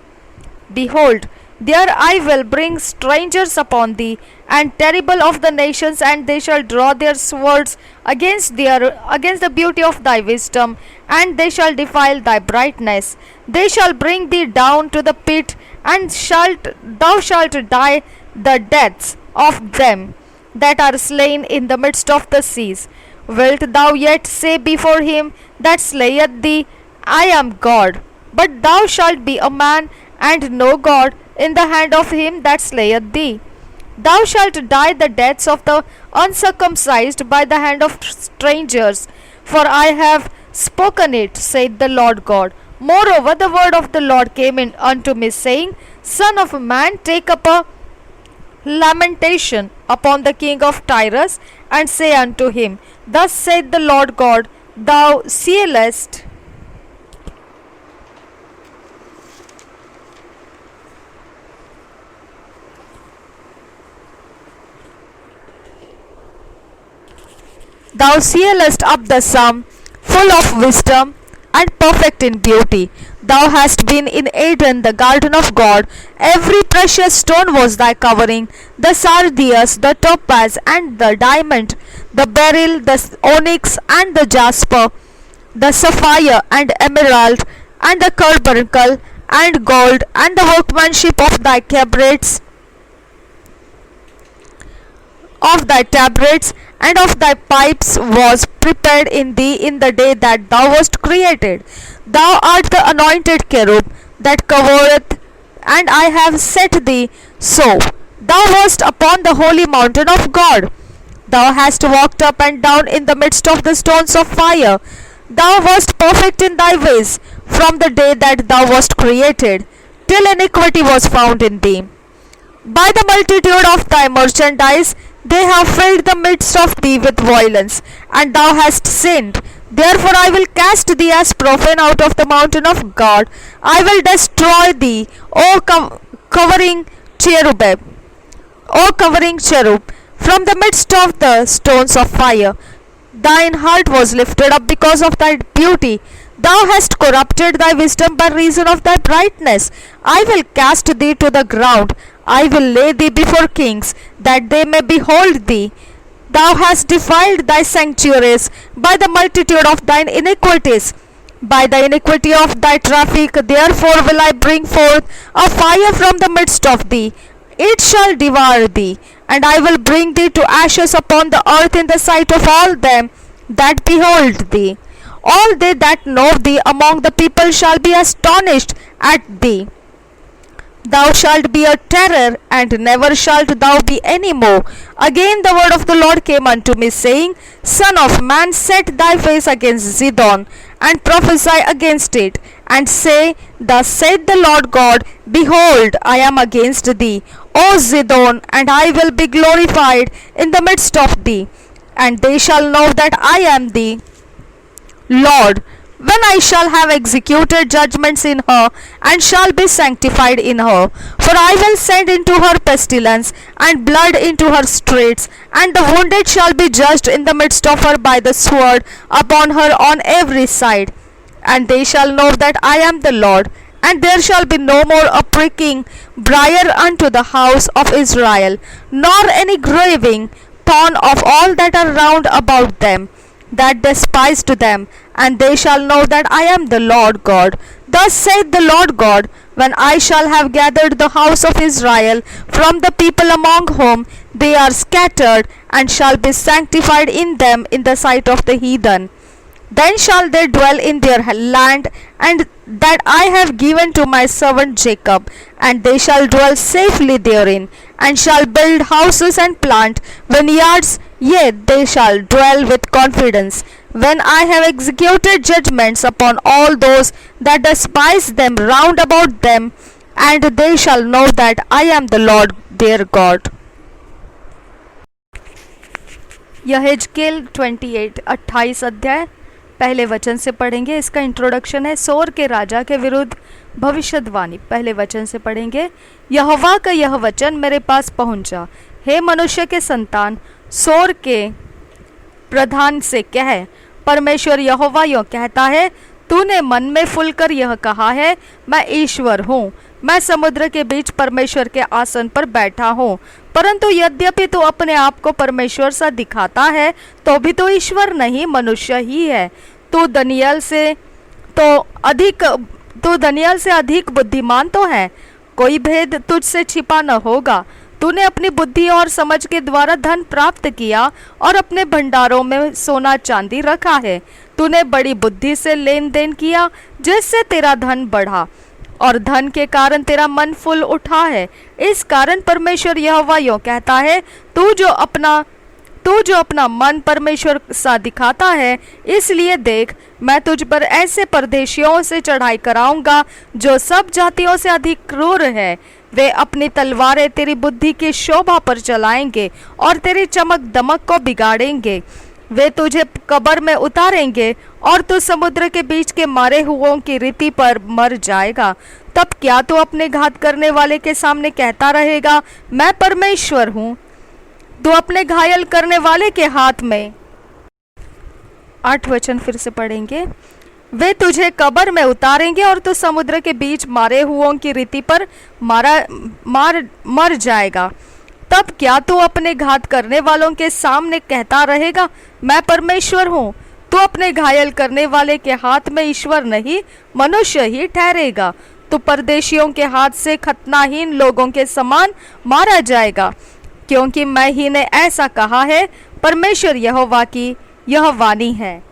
Speaker 1: behold, there I will bring strangers upon thee, and terrible of the nations, and they shall draw their swords against the beauty of thy wisdom, and they shall defile thy brightness. They shall bring thee down to the pit, and thou shalt die the deaths of them that are slain in the midst of the seas. Wilt thou yet say before him that slayeth thee, I am God? But thou shalt be a man and no God in the hand of him that slayeth thee. Thou shalt die the deaths of the uncircumcised by the hand of strangers, for I have spoken it, saith the Lord God. Moreover, the word of the Lord came in unto me, saying, Son of man, take up a lamentation upon the king of Tyrus, and say unto him, Thus saith the Lord God, Thou seest up the sum, full of wisdom and perfect in beauty. Thou hast been in Eden, the garden of God. Every precious stone was thy covering, the sardius, the topaz, and the diamond, the beryl, the onyx, and the jasper, the sapphire, and emerald, and the carbuncle, and gold, and the workmanship of thy tabrets, and of thy pipes was prepared in thee in the day that thou wast created. Thou art the anointed cherub that covereth, and I have set thee so. Thou wast upon the holy mountain of God. Thou hast walked up and down in the midst of the stones of fire. Thou wast perfect in thy ways from the day that thou wast created, till iniquity was found in thee. By the multitude of thy merchandise they have filled the midst of thee with violence, and thou hast sinned. Therefore I will cast thee as profane out of the mountain of God. I will destroy thee, O covering cherub, from the midst of the stones of fire. Thine heart was lifted up because of thy beauty. Thou hast corrupted thy wisdom by reason of thy brightness. I will cast thee to the ground. I will lay thee before kings, that they may behold thee. Thou hast defiled thy sanctuaries by the multitude of thine iniquities. By the iniquity of thy traffic, therefore will I bring forth a fire from the midst of thee. It shall devour thee, and I will bring thee to ashes upon the earth in the sight of all them that behold thee. All they that know thee among the people shall be astonished at thee. Thou shalt be a terror, and never shalt thou be any more. Again the word of the Lord came unto me, saying, Son of man, set thy face against Zidon, and prophesy against it, and say, Thus saith the Lord God, Behold, I am against thee, O Zidon, and I will be glorified in the midst of thee. And they shall know that I am the Lord, when I shall have executed judgments in her, and shall be sanctified in her. For I will send into her pestilence, and blood into her streets, and the wounded shall be judged in the midst of her by the sword upon her on every side. And they shall know that I am the Lord, and there shall be no more a pricking briar unto the house of Israel, nor any graving thorn of all that are round about them, that despised them, and they shall know that I am the Lord God. Thus saith the Lord God, when I shall have gathered the house of Israel from the people among whom they are scattered, and shall be sanctified in them in the sight of the heathen. Then shall they dwell in their land, and that I have given to my servant Jacob, and they shall dwell safely therein, and shall build houses and plant vineyards, yea, they shall dwell with confidence. When I have executed judgments upon all those that despise them round about them, and they shall know that I am the Lord their God. यहेजकेल 28 अध्याय पहले वचन से पढ़ेंगे। इसका introduction है सोर के राजा के विरुद्ध भविष्यवाणी। पहले वचन से पढ़ेंगे। यहोवा का यह वचन मेरे पास पहुंचा, हे मनुष्य के संतान, सोर के प्रधान से कह, परमेश्वर यहोवा यूँ कहता है, तूने मन में फुलकर यह कहा है, मैं ईश्वर हूँ, मैं समुद्र के बीच परमेश्वर के आसन पर बैठा हूँ। परंतु यद्यपि तू अपने आप को परमेश्वर सा दिखाता है, तो भी तो ईश्वर नहीं, मनुष्य ही है। तू दनियल से अधिक बुद्धिमान तो है, कोई भेद तुझसे छिपा न होगा। तूने अपनी बुद्धि और समझ के द्वारा धन प्राप्त किया और अपने भंडारों में सोना चांदी रखा है। तूने बड़ी बुद्धि से लेन देन किया, जिससे तेरा धन बढ़ा, और धन के कारण तेरा मन फूल उठा है। इस कारण परमेश्वर यहोवा यूँ कहता है, तू जो अपना मन परमेश्वर सा दिखाता है, इसलिए देख, मैं तुझ पर ऐसे परदेशियों से चढ़ाई कराऊंगा जो सब जातियों से अधिक क्रूर है। वे अपनी तलवारें तेरी बुद्धि की शोभा पर चलाएंगे और तेरी चमक दमक को बिगाड़ेंगे। वे तुझे कब्र में उतारेंगे और तू समुद्र के बीच के मारे हुओं की रीति पर मर जाएगा। तब क्या तू अपने घात करने वाले के सामने कहता रहेगा, मैं परमेश्वर हूँ? तू अपने घायल करने वाले के हाथ में। 8 वचन फिर से पढ़ेंगे। वे तुझे कब्र में उतारेंगे और तू समुद्र के बीच मारे हुओं की रीति पर मर जाएगा। तब क्या तू अपने घात करने वालों के सामने कहता रहेगा, मैं परमेश्वर हूँ? तू अपने घायल करने वाले के हाथ में ईश्वर नहीं, मनुष्य ही ठहरेगा। तू परदेशियों के हाथ से खतनाहीन लोगों के समान मारा जाएगा, क्योंकि मैं ही ने ऐसा कहा है, परमेश्वर यहोवा की यह वाणी है।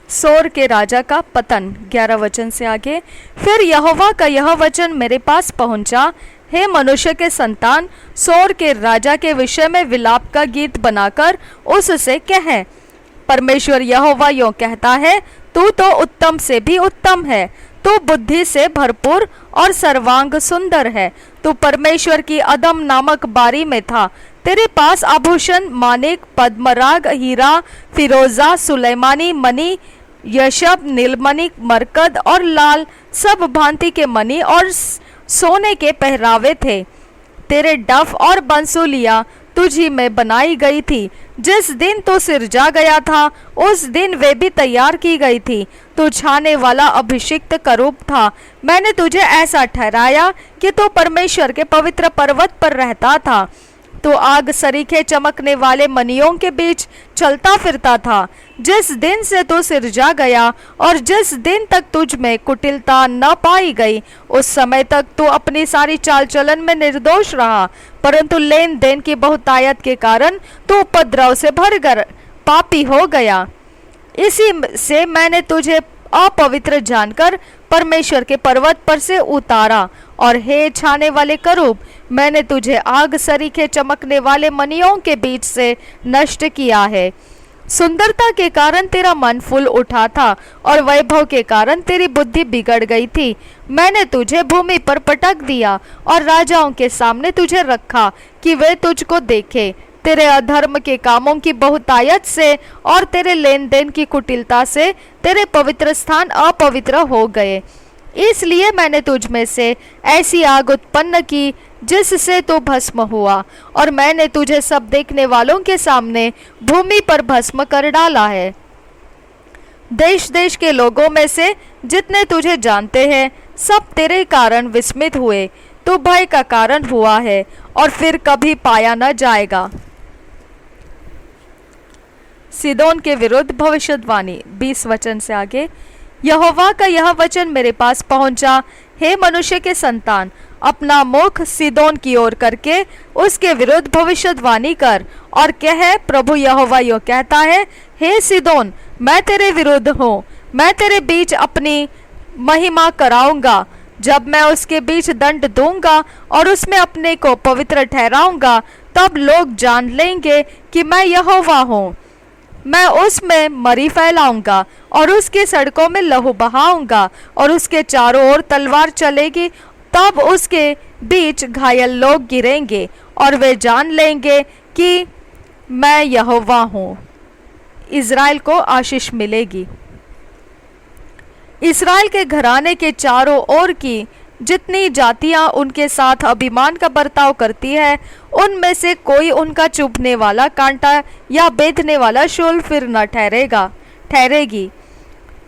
Speaker 1: सोर के राजा का पतन। 11 वचन से आगे। फिर यहोवा का यह वचन मेरे पास पहुंचा, हे मनुष्य के संतान, सोर के राजा के विषय में विलाप का गीत बनाकर उससे कह, परमेश्वर यहोवा यूँ कहता है, तू तो उत्तम से भी उत्तम है, तू बुद्धि से भरपूर और सर्वांग सुंदर है। तू परमेश्वर की अदम नामक बारी में था। तेरे पास आभूषण, मानिक, पद्मराग, हीरा, फिरोजा, सुलेमानी, मणि, यशब, नीलमणि, मरकद और लाल सब भांति के मणि और सोने के पहरावे थे। तेरे डफ और बंसुलियाँ तुझी में बनाई गई थी। जिस दिन तू सिरजा गया था, उस दिन वे भी तैयार की गई थी। तू छाने वाला अभिषिक्त करूब था। मैंने तुझे ऐसा ठहराया कि तू परमेश्वर के पवित्र पर्वत पर रहता था। तू आग सरीखे चमकने वाले मणियों के बीच चलता फिरता था। जिस दिन से तू सिरजा गया और जिस दिन तक तुझ में कुटिलता न पाई गई, उस समय तक तू अपनी सारी चाल चलन में निर्दोष रहा। परंतु लेन देन की बहुतायत के कारण तू उपद्रव से भर कर पापी हो गया। इसी से मैंने तुझे अपवित्र जानकर परमेश्वर के पर्वत पर से उतारा। और हे छाने वाले करूब, मैंने तुझे आग सरीखे चमकने वाले मणियों के बीच से नष्ट किया है। सुंदरता के कारण तेरा मन फूल उठा था और वैभव के कारण तेरी बुद्धि बिगड़ गई थी। मैंने तुझे भूमि पर पटक दिया और राजाओं के सामने तुझे रखा कि वे तुझको देखे। तेरे अधर्म के कामों की बहुतायत से और तेरे लेन देन की कुटिलता से तेरे पवित्र स्थान अपवित्र हो गए। इसलिए मैंने तुझ में से ऐसी आग उत्पन्न की जिससे तू भस्म हुआ, और मैंने तुझे सब देखने वालों के सामने भूमि पर भस्म कर डाला है। देश देश के लोगों में से जितने तुझे जानते हैं सब तेरे कारण विस्मित हुए। तू भय का कारण हुआ है और फिर कभी पाया न जाएगा। सीदोन के विरुद्ध भविष्यवाणी 20 वचन से आगे। यहोवा का यह वचन मेरे पास पहुंचा, हे मनुष्य के संतान, अपना मुख सीदोन की ओर करके उसके विरुद्ध भविष्यवाणी कर और कह, प्रभु यहोवा यो कहता है, हे सीदोन, मैं तेरे विरुद्ध हूँ, मैं तेरे बीच अपनी महिमा कराऊंगा। जब मैं उसके बीच दंड दूंगा और उसमें अपने को पवित्र ठहराऊंगा, तब लोग जान लेंगे कि मैं यहोवा हूँ। मैं उसमें मरी फैलाऊंगा और उसके सड़कों में लहू बहाऊंगा और उसके चारों ओर तलवार चलेगी। तब उसके बीच घायल लोग गिरेंगे और वे जान लेंगे कि मैं यहोवा हूँ। इज़राइल को आशीष मिलेगी। इस्राएल के घराने के चारों ओर की जितनी जातियां उनके साथ अभिमान का बर्ताव करती है, उनमें से कोई उनका चुभने वाला कांटा या बेधने वाला शूल फिर न ठहरेगी।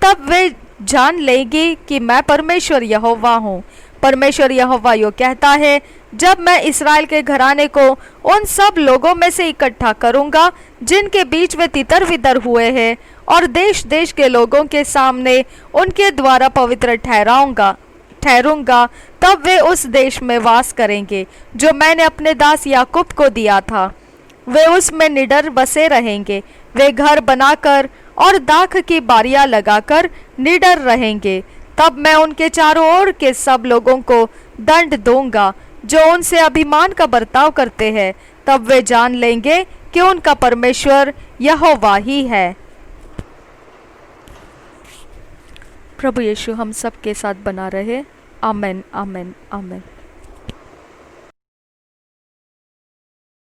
Speaker 1: तब वे जान लेंगी कि मैं परमेश्वर यहोवा हूँ। परमेश्वर यहोवा यो कहता है, जब मैं इस्राएल के घराने को उन सब लोगों में से इकट्ठा करूंगा जिनके बीच वे तितर बितर हुए हैं, और देश देश के लोगों के सामने उनके द्वारा पवित्र ठहरूंगा, तब वे उस देश में वास करेंगे जो मैंने अपने दास याकूब को दिया था। वे उसमें निडर बसे रहेंगे। वे घर बनाकर और दाख की बारियां लगाकर निडर रहेंगे। तब मैं उनके चारों ओर के सब लोगों को दंड दूंगा जो उनसे अभिमान का बर्ताव करते हैं। तब वे जान लेंगे कि उनका परमेश्वर यहोवा ही है। प्रभु यीशु हम सब के साथ बना रहे। आमेन, आमेन, आमेन।